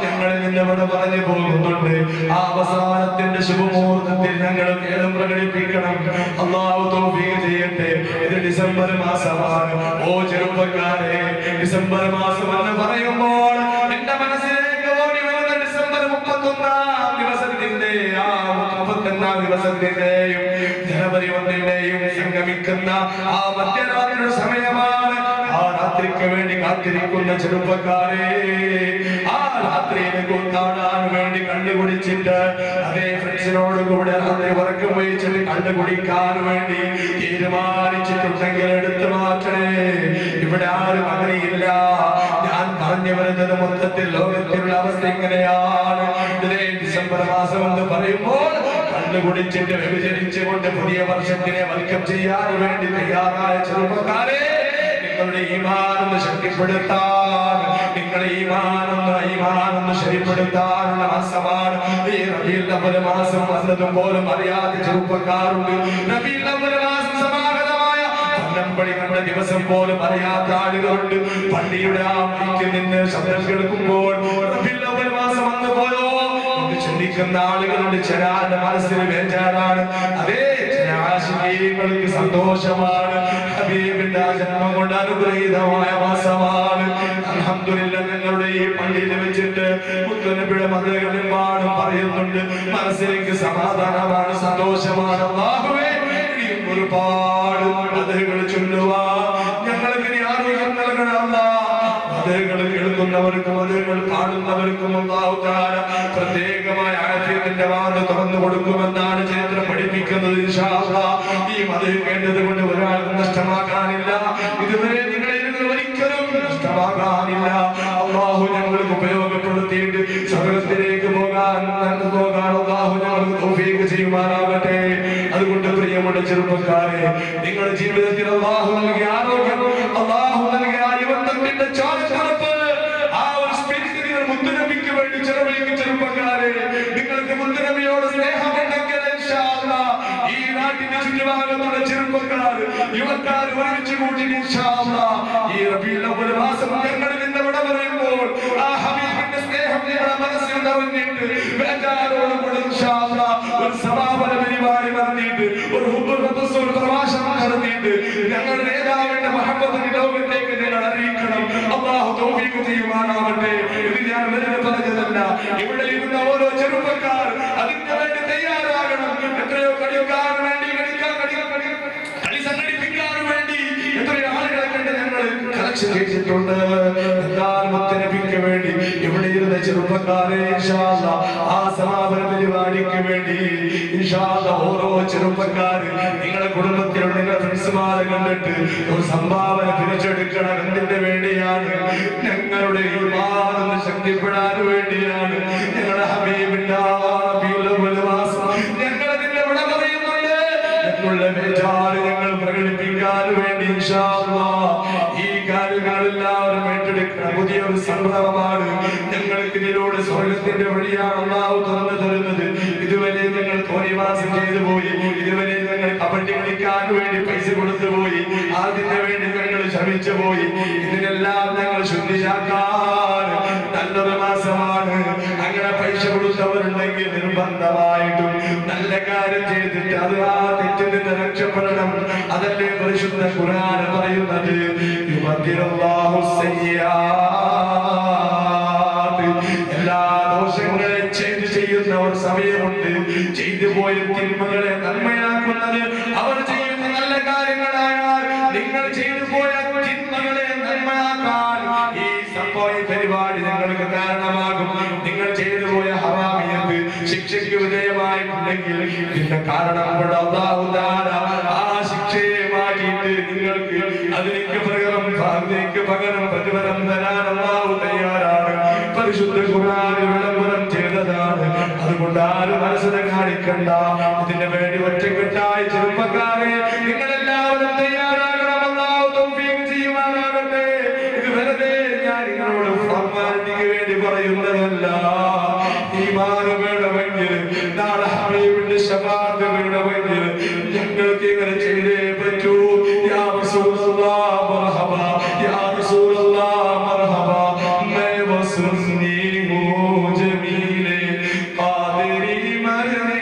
Speaker 2: ഞങ്ങളിൽ നിന്നിവിടെ പറഞ്ഞു പോകുന്നുണ്ട്. ആ അവസാനത്തിന്റെ ശുഭമുഹൂർത്തത്തിൽ ഞങ്ങൾ ഖേദം പ്രകടിപ്പിക്കണം. അല്ലാഹു തൗഫീഖ് ചെയ്യട്ടെ. ഇത് ഡിസംബർ മാസമാണ്. ഓ ചെറുപ്പക്കാരെ, ഡിസംബർ മാസം എന്ന് പറയുമ്പോൾ എന്റെ മനസ്സിലേക്ക് ഓടി വരുന്ന ഡിസംബർ 31-ാം ദിവസത്തിന്റെ ആ 31-ാം ദിവസത്തിന്റെയും ജനുവരി 1-ന്റെയും സംഗമിക്കുന്ന ആ മധ്യരാത്രിയുടെ സമയമാണ്. ആ രാത്രിക്ക് വേണ്ടി കാത്തിരിക്കുന്ന ചെറുപ്പക്കാരെ, ആ രാത്രിയെ കൂത്താടാൻ വേണ്ടി കണ്ടുപിടിച്ചിട്ട് അതേ ഫ്രണ്ട്സിനോട് കൂടെ രാത്രി ഉറക്കം വഹിച്ചിട്ട് കണ്ടുപിടിക്കാൻ വേണ്ടി തീരുമാനിച്ചിട്ടുണ്ടെങ്കിൽ എടുത്തു മാറ്റണേ. ഇവിടെ ആരും അങ്ങനെയില്ല. ഞാൻ പറഞ്ഞു വരുന്നത് മൊത്തത്തിൽ ലോകത്തിലുള്ള അവസ്ഥ ഇങ്ങനെയാണ്. ഡിസംബർ മാസം എന്ന് പറയുമ്പോൾ കണ്ടുപിടിച്ചിട്ട് വ്യഭിചരിച്ചുകൊണ്ട് പുതിയ വർഷത്തിനെ വെൽക്കം ചെയ്യാൻ വേണ്ടി തയ്യാറായ ചെറുപ്പക്കാരെ, നിങ്ങളുടെ ഈമാനൊന്ന് ശക്തിപ്പെടുത്താൻ, നിങ്ങളുടെ ഈമാനൊന്ന് ശരിപ്പെടുത്താനുള്ള മാസമാണ് ഈ റബീഉൽ അവ്വൽ മാസം. വന്നതും പോലും അറിയാത്ത ചെറുപ്പക്കാരുണ്ട്. റബീഉൽ അവ്വൽ മാസം സമാഗതമായ നമ്മുടെ ദിവസം പോലും അറിയാത്ത ആളുകളുണ്ട്. പള്ളിയുടെ ആ മൈക്കിൽ നിന്ന് ശബ്ദം കേൾക്കുമ്പോൾ റബീഉൽ അവ്വൽ മാസം വന്നു പോയോ ചിന്തിക്കുന്ന ആളുകളുടെ ചിലരുടെ മനസ്സിന് ബേജാറാണ്. അതേ ചില ആശികൾക്ക് സന്തോഷമാണ്. ഹബീബിന്റെ ജന്മം കൊണ്ട് അനുഗ്രഹീതമായ മാസമാണ്. അൽഹംദുലില്ലാഹ്, ഞങ്ങളുടെ ഈ പള്ളിയിൽ വെച്ചിട്ട് മുത്തുനബിയുടെ മതകളിലും പറയുന്നുണ്ട്. മനസ്സിലേക്ക് സമാധാനമാണ്, സന്തോഷമാണ്. അല്ലാഹുവേ, ഇനിയും ഒരുപാട് മതകൾ ചൊല്ലുവാ ഞങ്ങൾക്ക് നീ ആരോഗ്യം നൽകണം അല്ലാഹ്. മതകൾ കേൾക്കുന്നവർക്കും മതകൾ പാടുന്നവർക്കും അല്ലാഹു തആല പ്രത്യേകമായ ആഫിയത്തിന്റെ വാതിൽ തുറന്നു കൊടുക്കുമെന്നാണ് ചരിത്രം പഠിപ്പിക്കുന്നത്. ഇൻഷാ അല്ലാഹ് ഈ മതം കേട്ടത് കൊണ്ട് ഒരാൾക്കും നഷ്ടമാകാനില്ല. ഇതുവരെ നിങ്ങളിൽ നിന്ന് ഒരിക്കലും നഷ്ടമാകാനില്ല. അല്ലാഹ് അല്ലാഹു ഞങ്ങൾക്ക് ഉപയോഗപ്പെടുത്തിയിട്ട് സ്വർഗ്ഗത്തിലേക്ക് പോകാൻ അല്ലാഹു ഞങ്ങൾക്ക് തൗഫീഖ് ചെയ്യുമാറാകട്ടെ. അതുകൊണ്ട് പ്രിയമുള്ള ചെറുപ്പക്കാരെ, നിങ്ങളുടെ ജീവിതത്തിൽ അല്ലാഹു നൽകിയ ആരോഗ്യം, അല്ലാഹു നൽകിയ യുവത്വത്തിന്റെ ചാരത്തണുപ്പ്, ആ ഒരു സ്പിരിറ്റ് നിങ്ങൾ മുത്തുനബിക്ക് വേണ്ടി ചെലവഴിക്കും. ചെറുപ്പക്കാരെ, നിങ്ങൾക്ക് മുത്തുനബിയോട് സ്നേഹമുണ്ടെങ്കിൽ ഇൻഷാ അല്ലാഹ് ഈ നാട്ടിന്റെ ചുറ്റുഭാഗത്തുള്ള ചെറുപ്പക്കാർ, യുവക്കാർ ഒരുമിച്ച് കൂടി ഇൻഷാ അല്ലാഹ് ഈ റബീഉൽ അവ്വൽ മാസം ഞങ്ങളിൽ നിന്ന് വിട പറയുമ്പോൾ ആ ഹബീബിന്റെ സ്നേഹം നിങ്ങളുടെ മനസ്സിൽ നിറഞ്ഞിട്ട് ബേജാറോടുകൂടി ഇൻഷാ അല്ലാഹ് ഒരു സമാപന പരിപാടി നടത്തിയിട്ട് ഒരു ഹുബ്ബുർ റസൂൽ പ്രഭാഷണം നടത്തിയിട്ട് ഞങ്ങളുടെ നേതാവിന്റെ മഹബത്ത് ലോകത്തേക്ക് നിങ്ങൾ അറിയിക്കണം. അല്ലാഹു തൗഫീഖ് ചെയ്യുമാറാവട്ടെ. ഇത് ഞാൻ വെറുതെ പറഞ്ഞതല്ല. ഇവിടെ ഇരുന്ന ഓരോ ചെറുപ്പക്കാർ അതിന് വേണ്ടി തയ്യാറാകണം. എത്രയോ കളിക്കാർ വേണ്ടി കളി സംഘടിപ്പിക്കാൻ വേണ്ടി എത്രയോ ആളുകളെ കണ്ട് ഞങ്ങൾ കളക്ഷൻ ചെയ്തിട്ടുണ്ട്. എന്നാൽ മുത്തനബിക്ക് വേണ്ടി ഇവിടെ ഇരുന്ന ചെറുപ്പക്കാരെ ഇൻഷാ അല്ലാഹ് ആ സമാപന പരിപാടിക്ക് വേണ്ടി ഇൻഷാ അല്ലാഹ് ഓരോ ചെറുപ്പക്കാര് നിങ്ങളുടെ കുടുംബത്തിലുള്ള നിങ്ങളുടെ ഫ്രണ്ട്സുമാരെ കണ്ടിട്ട് ഒരു സംഭാവന തിരിച്ചെടുക്കണം. എന്തിന്റെ വേണ്ടിയാണ്? ഞങ്ങളുടെ ഈമാൻ ശക്തിപ്പെടാൻ വേണ്ടിയാണ്. ഞങ്ങളുടെ ഹബീബിന്റെ റബീഉൽ അവ്വൽ മാസം ഞങ്ങൾ അതിന്റെ വിട പറയുന്നുണ്ട്. ഞങ്ങളുടെ ബേജാറ് ഞങ്ങൾ പ്രകടിപ്പിക്കാൻ വേണ്ടി ഇൻഷാ അല്ലാഹ് ഈ കാര്യങ്ങളെല്ലാവരും ഏറ്റെടുക്കുന്ന പുതിയൊരു സംരംഭമാണ്. ഞങ്ങൾക്ക് ഇതിലൂടെ സ്വർഗ്ഗത്തിന്റെ വഴിയാണ് അല്ലാഹു തുറന്നു തരുന്നത്. ഇതുവരെ ഞങ്ങൾ തോന്നിവാസം ചെയ്തു പോയി, ഇതുവരെ ഞങ്ങൾ കബഡി കളിക്കാൻ വേണ്ടി പൈസ കൊടുത്തു പോയി, അതിന് വേണ്ടി ഞങ്ങൾ ശ്രമിച്ചു പോയി. ഇതിനെല്ലാം ഞങ്ങൾ ശുദ്ധിയാക്കാൻ നല്ലൊരു മാസമാണ്. അങ്ങനെ പൈസ കൊടുത്തവരുണ്ടെങ്കിൽ നിർബന്ധമായിട്ടും നല്ല കാര്യം ചെയ്തിട്ട് അത് ആ തെറ്റിൽ നിന്ന് രക്ഷപ്പെടണം. അതല്ലേ പരിശുദ്ധ ഖുർആൻ പറയുന്നത്, യുബദ്ദിലുല്ലാഹു സയ്യിആത്ത്. എല്ലാ ദോഷങ്ങളെയും ചേഞ്ച് ചെയ്യുന്ന ഒരു സമയമുണ്ട്. ചെയ്തു പോയ തിന്മകളെ നന്മയാക്കുന്നത് അവർ ചെയ്യുന്ന നല്ല കാര്യങ്ങളായാൽ നിങ്ങൾ ചെയ്തു പോയ തിന്മകളെ നന്മയാക്കാൻ ഈ സംഭവ പരിപാടി നിങ്ങൾക്ക് കാരണമാകും. നിങ്ങൾ ചെയ്തു പോയ ഹറാമിയത്ത് ശിക്ഷയ്ക്ക് വിധേയമായിട്ടുണ്ടെങ്കിൽ ഇതിന്റെ കാരണം കൊണ്ട് അല്ലാഹു തആല ആ ശിക്ഷയെ മാറ്റിയിട്ട് നിങ്ങൾക്ക് അതിലേക്ക് പകരം പ്രതിഫലം തരാൻ അല്ലാഹു തയ്യാറാണ്. പരിശുദ്ധ ഖുർആനിൽ വിളംബരം ചെയ്തതാണ്. അതുകൊണ്ട് ആരും മനസ്സിനെ കാണിക്കണ്ട. ഇതിന് വേണ്ടി ഒറ്റക്കെട്ടായി ചെറുപ്പക്കാരെ നിങ്ങളെല്ലാവരും തയ്യാറാകണം. അല്ലാഹു തൗഫീഖ് ചെയ്യുമാറാകട്ടെ. ഇത് വെറുതെ ഞാൻ നിങ്ങളോട് ഫോർമാലിറ്റിക്ക് വേണ്ടി പറയുന്നതല്ല. ഈമാൻ വേണമെങ്കിൽ, നാളെ ഹബീബിന്റെ ശഫാഅത്ത് വേണമെങ്കിൽ ഞങ്ങൾക്ക് ഇങ്ങനെ ചെയ്തേ പറ്റൂ. യാ റസൂലല്ലാഹ് മർഹബ, യാ റസൂലല്ലാഹ് മർഹബ, മൈ വസുന്നി ഹൂ ജമീലെ ഖാദിരി മർനെ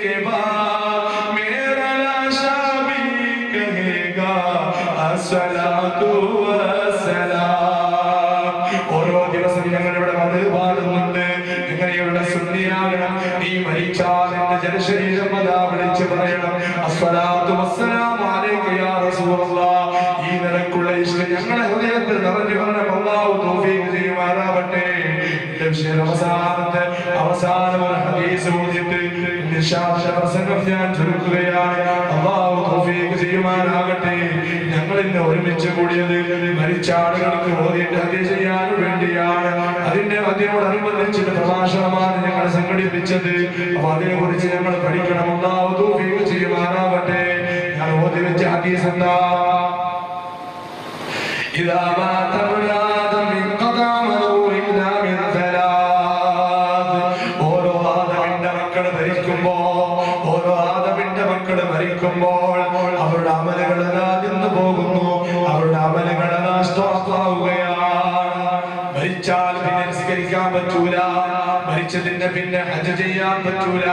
Speaker 2: के बाद मेरा लाशा भी कहेगा अस्सलातु वस्सलाम. ഓരോ ദിവസം ഞങ്ങൾ ഇവിടെ വന്ന് പാടുന്നുണ്ട്, നിങ്ങളുടെ സുന്നിയാകണം. നീ മരിച്ചാൽ എന്റെ ജനശരീരം അതാ വിളിച്ച് പറയണം, അസ്സലാത്തു വസ്സലാമു അലൈക യാ റസൂലല്ലാഹ്. ഈ നിലക്കുള്ള ഇഷ്ക് ഞങ്ങളുടെ ഹൃദയത്തിൽ നിറഞ്ഞു വരണം. അല്ലാഹു തൗഫീഖ് ചെയ്യുമാറാവട്ടെ. അവസാനം ഒരു ഹദീസ് ഓതിയിട്ട് പ്രസംഗം ഞാൻ ചുരുക്കുകയാണ്. അല്ലാഹു തൗഫീഖ് ചെയ്യുമാറാകട്ടെ. ഞങ്ങൾ ഇന്ന് ഒരുമിച്ച് കൂടിയത് മരിച്ച ആളുകൾക്ക് ഓതിയിട്ട് ഹദിയ ചെയ്യാൻ വേണ്ടിയാണ്. അതിന്റെ അതിനോടനുബന്ധിച്ചിട്ട് പ്രഭാഷണമാണ് ഞങ്ങൾ സംഘടിപ്പിച്ചത്. അപ്പൊ അതിനെ കുറിച്ച് ഞങ്ങൾ പഠിക്കണം. അല്ലാഹു തൗഫീഖ് ചെയ്യുമാറാകട്ടെ. ഞാൻ ഓതി വെച്ച ഹദീസ് എന്താ? ഇദാ മാത മുനാദൻ മിൻ ഖദാമഹു ഇല്ലാ മിൻ സലാത്ത്. ഓരോ ആദമിന്റെ മക്കൾ മരിക്കുമ്പോൾ അവരുടെ അമലുകൾ നിന്ന് പോകുന്നു. അവരുടെ അമലുകൾ നഷ്ടമാവുകയാണ്. മരിച്ചാൽ പിന്നെ നിസ്കരിക്കാൻ പറ്റൂല, മരിച്ചതിന്റെ പിന്നെ ഹജ്ജ് ചെയ്യാൻ പറ്റൂല,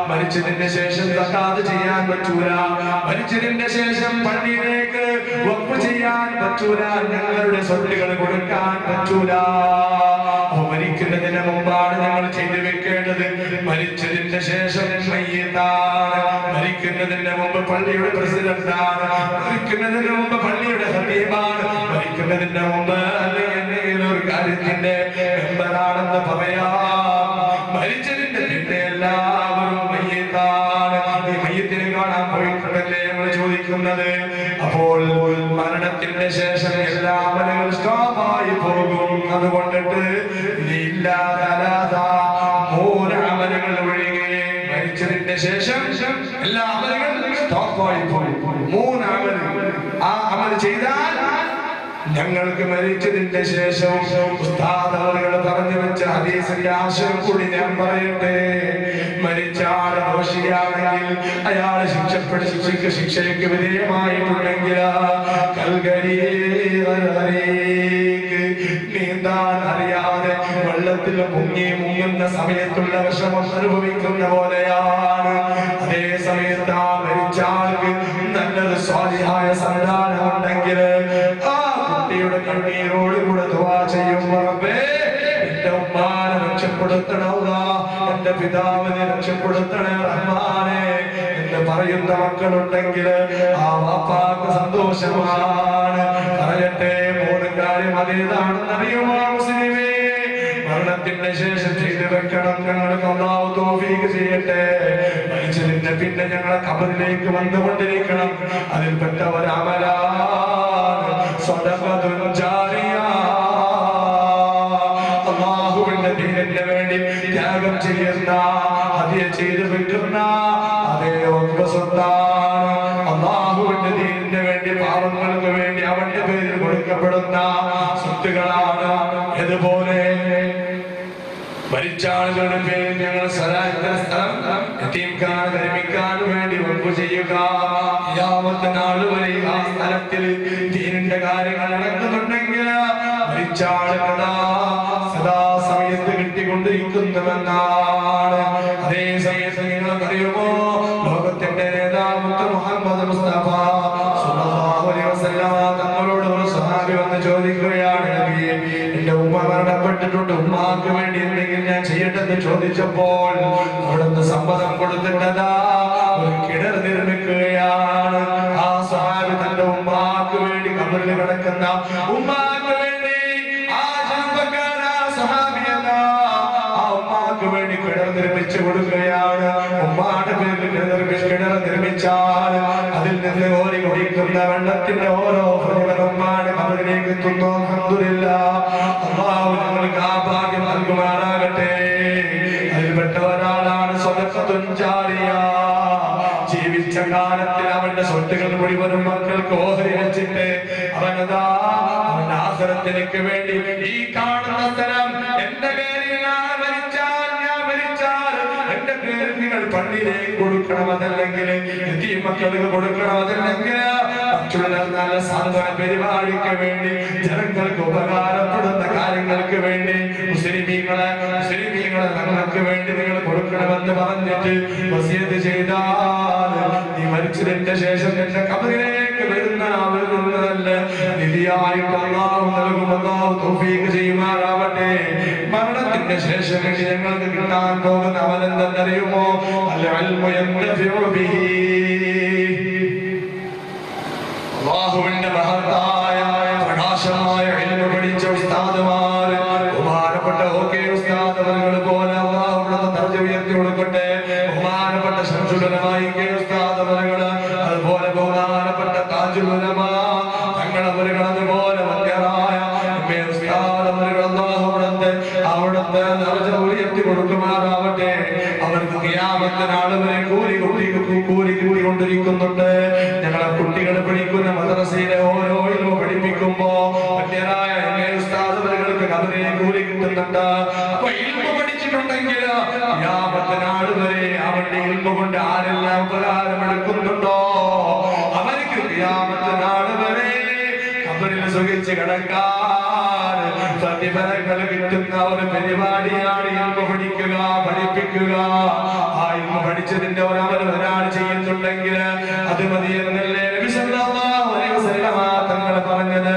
Speaker 2: മരിച്ചതിന്റെ ശേഷം സകാത്ത് ചെയ്യാൻ പറ്റൂല, മരിച്ചതിന്റെ ശേഷം പള്ളിയിലേക്ക് വഖഫ് ചെയ്യാൻ പറ്റൂല, ഞങ്ങളുടെ സ്വത്തുകൾ കൊടുക്കാൻ പറ്റൂല. മരിക്കുന്നതിന് മുമ്പാണ് ഞങ്ങൾ ചെയ്തു വെക്കേണ്ടത്. മരിച്ചതിന്റെ ശേഷം മയ്യിത്താണ്, മരിക്കുന്നതിന് മുമ്പ് പള്ളിയുടെ പ്രസിഡന്റാണ്, മരിക്കുന്നതിന് മുമ്പ് പള്ളിയുടെ ഖതീബാണ്, മരിക്കുന്നതിന് മുമ്പ് അല്ലെങ്കിൽ ഒരു കാര്യത്തിന്റെ മെമ്പറാണെന്ന് പറയാം. മരിച്ചതിന്റെ പിന്നെ എല്ലാവരും മയ്യിത്താണ്. ഈ മയ്യിത്തിനെ കാണാൻ പോയിട്ടുണ്ടല്ലേ ഞങ്ങൾ ചോദിക്കുന്നത്. അപ്പോൾ മരണത്തിന്റെ ശേഷം എല്ലാ അമലുകളും സ്റ്റോപ്പായി പോകും. അതുകൊണ്ടിട്ട് ശേഷം എല്ലാ അമലുകളും സ്റ്റോപ്പായി പോയി. 3 അമൽ ആ അമൽ ചെയ്താൽ ഞങ്ങൾക്ക് മരിച്ചതിന്റെ ശേഷം ഉസ്താദ് അവர்கள் പറഞ്ഞു വെച്ച ഹദീസിന്റെ ആശയം കൂടി ഞാൻ പറയട്ടെ. മരിച്ച ആൾ ദോഷിയാണെങ്കിൽ അയാൾ ശിക്ഷയ്ക്ക് വിധേയമായിട്ടുണ്ടെങ്കിൽ നീന്താൻ അറിയാതെ വെള്ളത്തിൽ മുങ്ങുന്ന സമയത്തുള്ള വിഷമം അനുഭവിക്കുന്ന പോലെയാണ്. അതേ സമയത്ത് ആ മരിച്ച ആൾക്ക് നല്ലൊരു സ്വാലിഹായ സന്താനം ഉണ്ടെങ്കിൽ ആ കുട്ടിയുടെ കണ്ണീരോടുകൂടെ ദുആ ചെയ്യും, റബ്ബേ എന്റെ ഉമ്മാനെ രക്ഷപ്പെടുത്തണമല്ല, എന്റെ പിതാവിനെ രക്ഷപ്പെടുത്തണേ റഹ്മാനെ എന്ന് പറയുന്ന മക്കളുണ്ടെങ്കിൽ ആ വാപ്പാക്ക് സന്തോഷമാണ്. പറയട്ടെ 3 കാര്യം അതേതാണെന്ന് അറിയുമോ മുസ്ലിമേ? മരണത്തിന്റെ ശേഷം ചെയ്തു വെക്കണം. ഞങ്ങൾക്ക് അല്ലാഹു തൗഫീഖ് ചെയ്യട്ടെ. മരിച്ചതിന്റെ പിന്നെ ഞങ്ങളെ ഖബറിലേക്ക് വന്നുകൊണ്ടിരിക്കണം. അതിൽപ്പെട്ട ഒരു അമലാണ് സദഖത്തുൻ ജാരിയ. അല്ലാഹുവിന്റെ ദീനിന് വേണ്ടി ത്യാഗം ചെയ്യുന്ന, ഹദിയ ചെയ്തു വെക്കുന്ന അതേ സ്വത്താണ്. അല്ലാഹുവിന്റെ ദീനിന് വേണ്ടി, പാവങ്ങൾക്ക് വേണ്ടി അവന്റെ പേരിൽ കൊടുക്കപ്പെടുന്ന സ്വത്തുകളാണ്. ഇതുപോലെ മരിച്ച ആളുകളുടെ പേരിൽ ഞങ്ങൾ ധർമ്മിക്കാൻ വേണ്ടി വകുപ്പ് ചെയ്യുക. ഖിയാമത്ത് നാൾ വരെ ആ സ്ഥലത്തിൽ ദീനിന്റെ കാര്യങ്ങൾ നടക്കുന്നുണ്ടെങ്കിൽ മരിച്ച ആളുകളാ സദാ സമയത്ത് കിട്ടിക്കൊണ്ടിരിക്കുന്നുവെന്നാണ്. അതേ സമയത്ത് നിങ്ങൾക്കറിയുമോ, ലോകത്തിന്റെ നേതാവ് മുഹമ്മദ് മുസ്തഫ സ്വല്ലല്ലാഹു അലൈഹി വസല്ലം തങ്ങളോട് ഒരു സഹാബി വന്ന് ചോദിക്കുകയാണ്, നബിയേ എന്റെ ഉമ്മ മരണപ്പെട്ടിട്ടുണ്ട്, ഉമ്മാക്ക് വേണ്ടി എന്തെങ്കിലും ഞാൻ ചെയ്യട്ടെന്ന് ചോദിച്ചപ്പോൾ അവിടുന്ന് സമ്മതം കൊടുത്തിട്ടതാ ഒരു കിണർ നിർമ്മിക്കുകയാണ്. ആ സഹാബി തന്റെ ഉമ്മാക്ക് വേണ്ടി ഖബറിൽ കിടക്കുന്ന ഉമ്മാക്ക് വേണ്ടി ആ സഹാബിയല്ല ആ ഉമ്മാക്ക് വേണ്ടി കിണർ നിർമ്മിച്ചു കൊടുക്കുകയാണ്. ഉമ്മാടെ പേരിൽ കിണർ നിർമ്മിച്ചാൽ അതിൽ നിന്ന് ഓരി കുടിക്കുന്ന വെള്ളത്തിന്റെ ഓരോ ഉമ്മാടെ ഖബറിലേക്ക് എത്തുന്നു. അൽഹംദുലില്ലാഹ്, അല്ലാഹു ഞങ്ങൾക്ക് ആ ഭാഗ്യം നൽകുമാറാകട്ടെ. അതിൽപ്പെട്ട ഒരാളാണ് സദഖത്തുൻ ജാരിയ. ജീവിച്ച കാലത്തിൽ അവന്റെ സ്വത്തുകൾ മുഴുവനും മക്കൾക്ക് ഓഹരി വെച്ചിട്ട് അവനതാ അവന്റെ ആഖിറത്തിലേക്ക് വേണ്ടി ഈ കാണുന്ന സ്ഥലം എന്റെ പേരിൽ ഞാൻ മരിച്ചാൽ എന്റെ പേരിൽ നിങ്ങൾ പള്ളിയിലേക്ക് കൊടുക്കണം, അതല്ലെങ്കിൽ മക്കൾക്ക് കൊടുക്കണം, അതല്ലെങ്കിൽ മറ്റുള്ള നല്ല സാന്ത്വന പരിപാടിക്ക് വേണ്ടി, ജനങ്ങൾക്ക് ഉപകാരപ്പെടുന്ന കാര്യങ്ങൾക്ക് വേണ്ടി, മുസ്ലിമീങ്ങളെ തങ്ങൾക്ക് വേണ്ടി നിങ്ങൾ കൊടുക്കണമെന്ന് പറഞ്ഞിട്ട് വസിയത്ത് ചെയ്താൽ നീ മരിച്ചതിന്റെ ശേഷം എന്റെ ഖബറിലേക്ക് വരുന്ന നല്ല നിധിയായിട്ട് അല്ലാഹു നൽകും. അല്ലാഹു തൗഫീഖ് ചെയ്യുമാറാവട്ടെ. മരണത്തിന്റെ ശേഷം ഞങ്ങൾക്ക് കിട്ടാൻ പോകുന്ന അവനെന്തെന്നറിയുമോ? അൽ ഇൽമു യൻതഫിഉ ബിഹി. അല്ലാഹുവിന്റെ മഹത്തായ പ്രകാശമായ ഇൽമു പഠിച്ച ഉസ്താദുമാർ, ബഹുമാനപ്പെട്ട ഓകെ ഉസ്താദ് അവர்கள் പോലെ അല്ലാഹു ദർജ ഉയർത്തി കൊടുക്കട്ടെ. ബഹുമാനപ്പെട്ട ശംസുൽ ഉലമാ കെ ഉസ്താദ് അവர்கள், അതുപോലെ ബഹുമാനപ്പെട്ട താജുൽ ഉലമാ തങ്ങളവர்கள், അതുപോലെ വന്യരായ ഉസ്താദ് അവர்கள் അവിടുത്തെ ദർജ ഉയർത്തി കൊടുക്കുമാറാവട്ടെ. അവർക്ക് ഖിയാമത്ത് നാൾ വരെ കൂലി കൂട്ടിക്കൊണ്ടിരിക്കുന്നുണ്ട്. ഞങ്ങളെ കുട്ടികൾ പഠിക്കുന്ന മദ്രസയിലെ ഓരോ ഇൽമു പഠിപ്പിക്കുമ്പോ വന്യരായ ഉസ്താദുകൾക്ക് ഖബറിലെ കൂലി കിട്ടുന്നുണ്ട്. അപ്പൊ ഇൽമു പഠിച്ചിട്ടുണ്ടെങ്കിൽ ഖിയാമത്ത് നാൾ വരെ അവന്റെ ഇൽമു കൊണ്ട് ആരെല്ലാം ഉപകാരമെടുക്കുന്നുണ്ടോ അവർക്ക് ഖിയാമത്ത് നാൾ വരെ ഖബറിൽ സുഖിച്ച് കിടക്കാൻ പ്രതിഫലങ്ങൾ കിട്ടുന്ന ഒരു പരിപാടിയാണ് ഇൽമു പഠിക്കുക, പഠിപ്പിക്കുക. ആ ഇൽമു പഠിച്ചതിന്റെ ഒരാൾ ചെയ്യുന്നുണ്ടെങ്കിൽ അത് മതിയെന്നല്ലേ നബി സല്ലല്ലാഹു അലൈഹി വസല്ലം തങ്ങൾ പറഞ്ഞത്.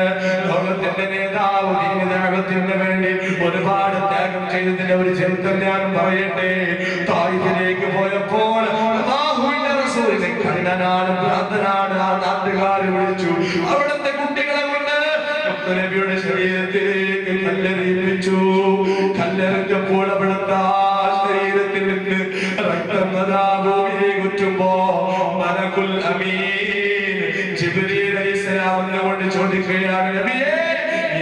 Speaker 2: ലോകത്തിന്റെ നേതാവ് ദീനത്തിന് വേണ്ടി ഒരുപാട് ത്യാഗം ചെയ്തതിന്റെ ഒരു ചരിത്രം ഞാൻ പറയട്ടെ. തായിഫിലേക്ക് പോയപ്പോൾ അല്ലാഹുവിന്റെ റസൂലിനെ കണ്ടനാണ് ഭ്രാന്തനാണ് ആ നാട്ടുകാർ വിളിച്ചു. അവിടുത്തെ കുട്ടികളെ കൊണ്ട് നബിയുടെ ശരീരത്തിലേക്ക് കല്ലെറിയിപ്പിച്ചു. കല്ലെറിഞ്ഞപ്പോൾ അവിടുത്തെ ശരീരത്തിൽ നിന്ന് രക്തം ഭൂമിയെ കുറ്റുമ്പോ മലക്കുൽ അമീൻ ജിബ്രീൽ അലൈഹിസ്സലാം വന്നുകൊണ്ട് ചോദിക്കുകയാണ്, നബിയേ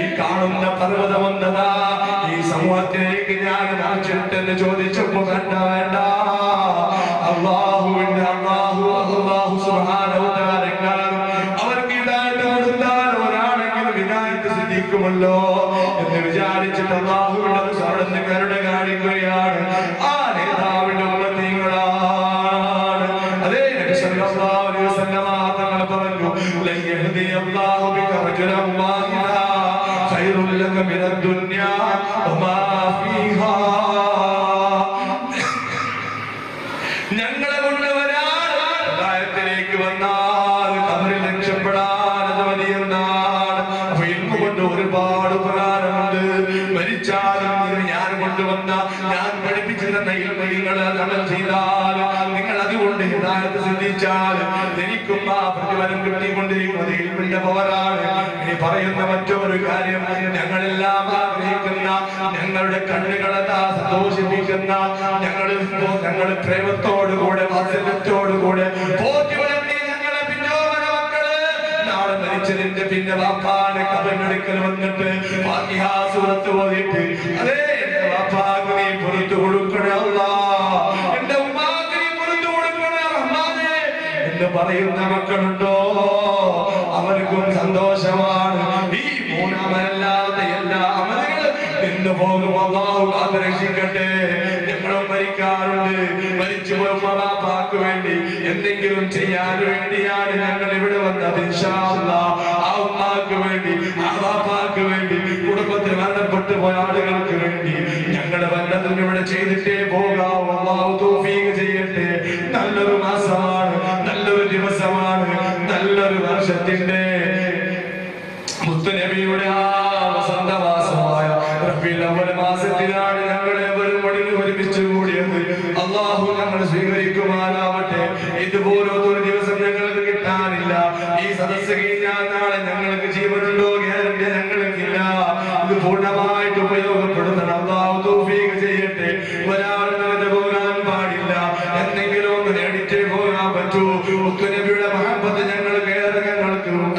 Speaker 2: ഈ കാണുന്ന പർവ്വതം എന്നതാ ഈ സമൂഹത്തിലേക്ക് ഞാൻ മാറ്റിട്ടെന്ന് ചോദിച്ചപ്പോ വേണ്ട അല്ലാഹ് ലഭിക്കുമല്ലോ എന്ന് വിചാരിച്ചിട്ട് അല്ലാഹുവിന്റെ റസൂലിന്റെ കരുണ കാണിക്കുകയാണ്. ആ നേതാവിന്റെ ഉമ്മത്തീങ്ങളാണ്. അതേ നബി സല്ലല്ലാഹു അലൈഹി വസല്ലം തങ്ങൾ പറഞ്ഞു, ലൻ യഹ്ദിയല്ലാഹു ബിക റജുലൻ വാഹിദാ ഖൈറുൽ ലക മിനദ് ദുനിയാ വമാ ഫീഹാ. ഞങ്ങളെ കൊണ്ട് ഹിദായത്തിലേക്ക് വന്നാൽ ഖബറിൽ രക്ഷപ്പെടാൻ അത് വലിയെന്നാണ്. അപ്പൊ ഇൽമു കൊണ്ട് ഒരുപാട് ഉപകാരമുണ്ട്. മരിച്ചാലും ഞാൻ കൊണ്ടുവന്ന, ഞാൻ പഠിപ്പിച്ചു തന്ന ഇൽമു നിങ്ങൾ അമൽ ചെയ്താൽ, നിങ്ങൾ അതുകൊണ്ട് ഹിദായത്ത് സിദ്ധിച്ചാൽ എനിക്കും ആ പ്രതിഫലം കിട്ടിക്കൊണ്ടിരിക്കുന്നത് ഇൽമിന്റെ പവറാണ്. ഇനി പറയുന്ന മറ്റൊരു കാര്യം, ഞങ്ങളെല്ലാം ആഗ്രഹിക്കുന്ന, ഞങ്ങളുടെ കണ്ണുകളെല്ലാം സന്തോഷിപ്പിക്കുന്ന, ഞങ്ങൾ പ്രേമത്തോടുകൂടെ വാത്സല്യത്തോടുകൂടെ പോറ്റി വളർത്തി ഞങ്ങളെ പിന്നോമന മക്കള് നാളെ മരിച്ചതിന്റെ പിന്നെ വാപ്പാനെ കബറിനടുക്കൽ വന്നിട്ട് ഫാത്തിഹ സൂറത്ത് ഓതിയിട്ട്, അതേ എന്റെ വാപ്പാക്ക് നീ പുറത്തു കൊടുക്കണേ അല്ലാഹ്, എന്റെ ഉമ്മാക്ക് നീ പുറത്തു കൊടുക്കണേ റഹ്മാനേ എന്ന് പറയുന്ന മക്കളുണ്ടോ, അവർക്കും സന്തോഷമാണ്. ഈ മൂന്നാമല്ലാത്ത എല്ലാ അമലുകളും നിന്ന് പോകും. അല്ലാഹു കാത്ത് രക്ഷിക്കട്ടെ. ഞങ്ങളും മരിക്കാറുണ്ട്. മരിച്ചു പോകുന്ന വാപ്പാക്ക് വേണ്ടി എന്തെങ്കിലും ചെയ്യാൻ വേണ്ടിയാണ് ഞങ്ങൾ ഇവിടെ വന്നത്. ഇൻഷാ അല്ലാഹ് ആ ഉമ്മാക്ക് വേണ്ടി, ആ വാപ്പാക്ക് വേണ്ടി, കുടുംബത്തിൽ മരണപ്പെട്ടു പോയ ആളുകൾക്ക് വേണ്ടി ഞങ്ങളുടെ വല്ലതും ഇവിടെ ചെയ്തിട്ടേ പോകാവൂ. അല്ലാഹു തൗഫീഖ് ചെയ്യട്ടെ. നല്ലൊരു മാസമാണ്, നല്ലൊരു ദിവസമാണ്, നല്ലൊരു വർഷത്തിന്റെ മുത്തുനബിയുടെ ആ വസന്തമാസമായ റബീഉൽ അവ്വൽ മാസത്തിലാണ് ഞങ്ങളെ ഒരുമിച്ച് കൂടിയത്. അല്ലാഹു ഞങ്ങൾ സ്വീകരിക്കുമാറാവട്ടെ. ഇതുപോലൊരു ദിവസം ഞങ്ങൾക്ക് കിട്ടാനില്ല. ഈ സദസ്സ് കഴിഞ്ഞാൽ നാളെ ഞങ്ങൾക്ക് ജീവനുണ്ടോ ഗ്യാരണ്ടി ഞങ്ങൾക്കില്ല. ഇത് പൂർണ്ണമായിട്ട് ഉപയോഗപ്പെടുത്തണം. അല്ലാഹു തൗഫീഖ് ചെയ്യട്ടെ. ഒരാൾ വെറുതെ പോകാൻ പാടില്ല. എന്തെങ്കിലും ഒന്ന് നേടിച്ചേ പോകാൻ പറ്റൂ. മുത്തുനബിയുടെ മഹബത്ത് ഞങ്ങൾക്ക്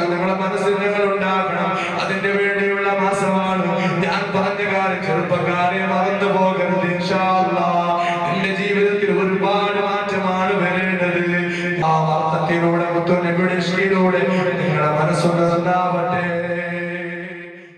Speaker 2: ഞങ്ങളുടെ മനസ്സിൽ ഞങ്ങൾ ഉണ്ടാക്കണം. അതിന്റെ വേണ്ടിയുള്ള മാസമാണ്. ഞാൻ പറഞ്ഞ കാര്യം ചെറുപ്പക്കാരെ മറന്നു പോകരുത്. ഇൻഷാ അല്ലാഹ് എന്റെ ജീവിതത്തിൽ ഒരുപാട് മാറ്റമാണ് വരേണ്ടത്. ആ വാർത്തയിലൂടെ മുത്തുനബിയുടെ ശ്രീയിലൂടെ നിങ്ങളുടെ മനസ്സുണ്ടാവട്ടെ.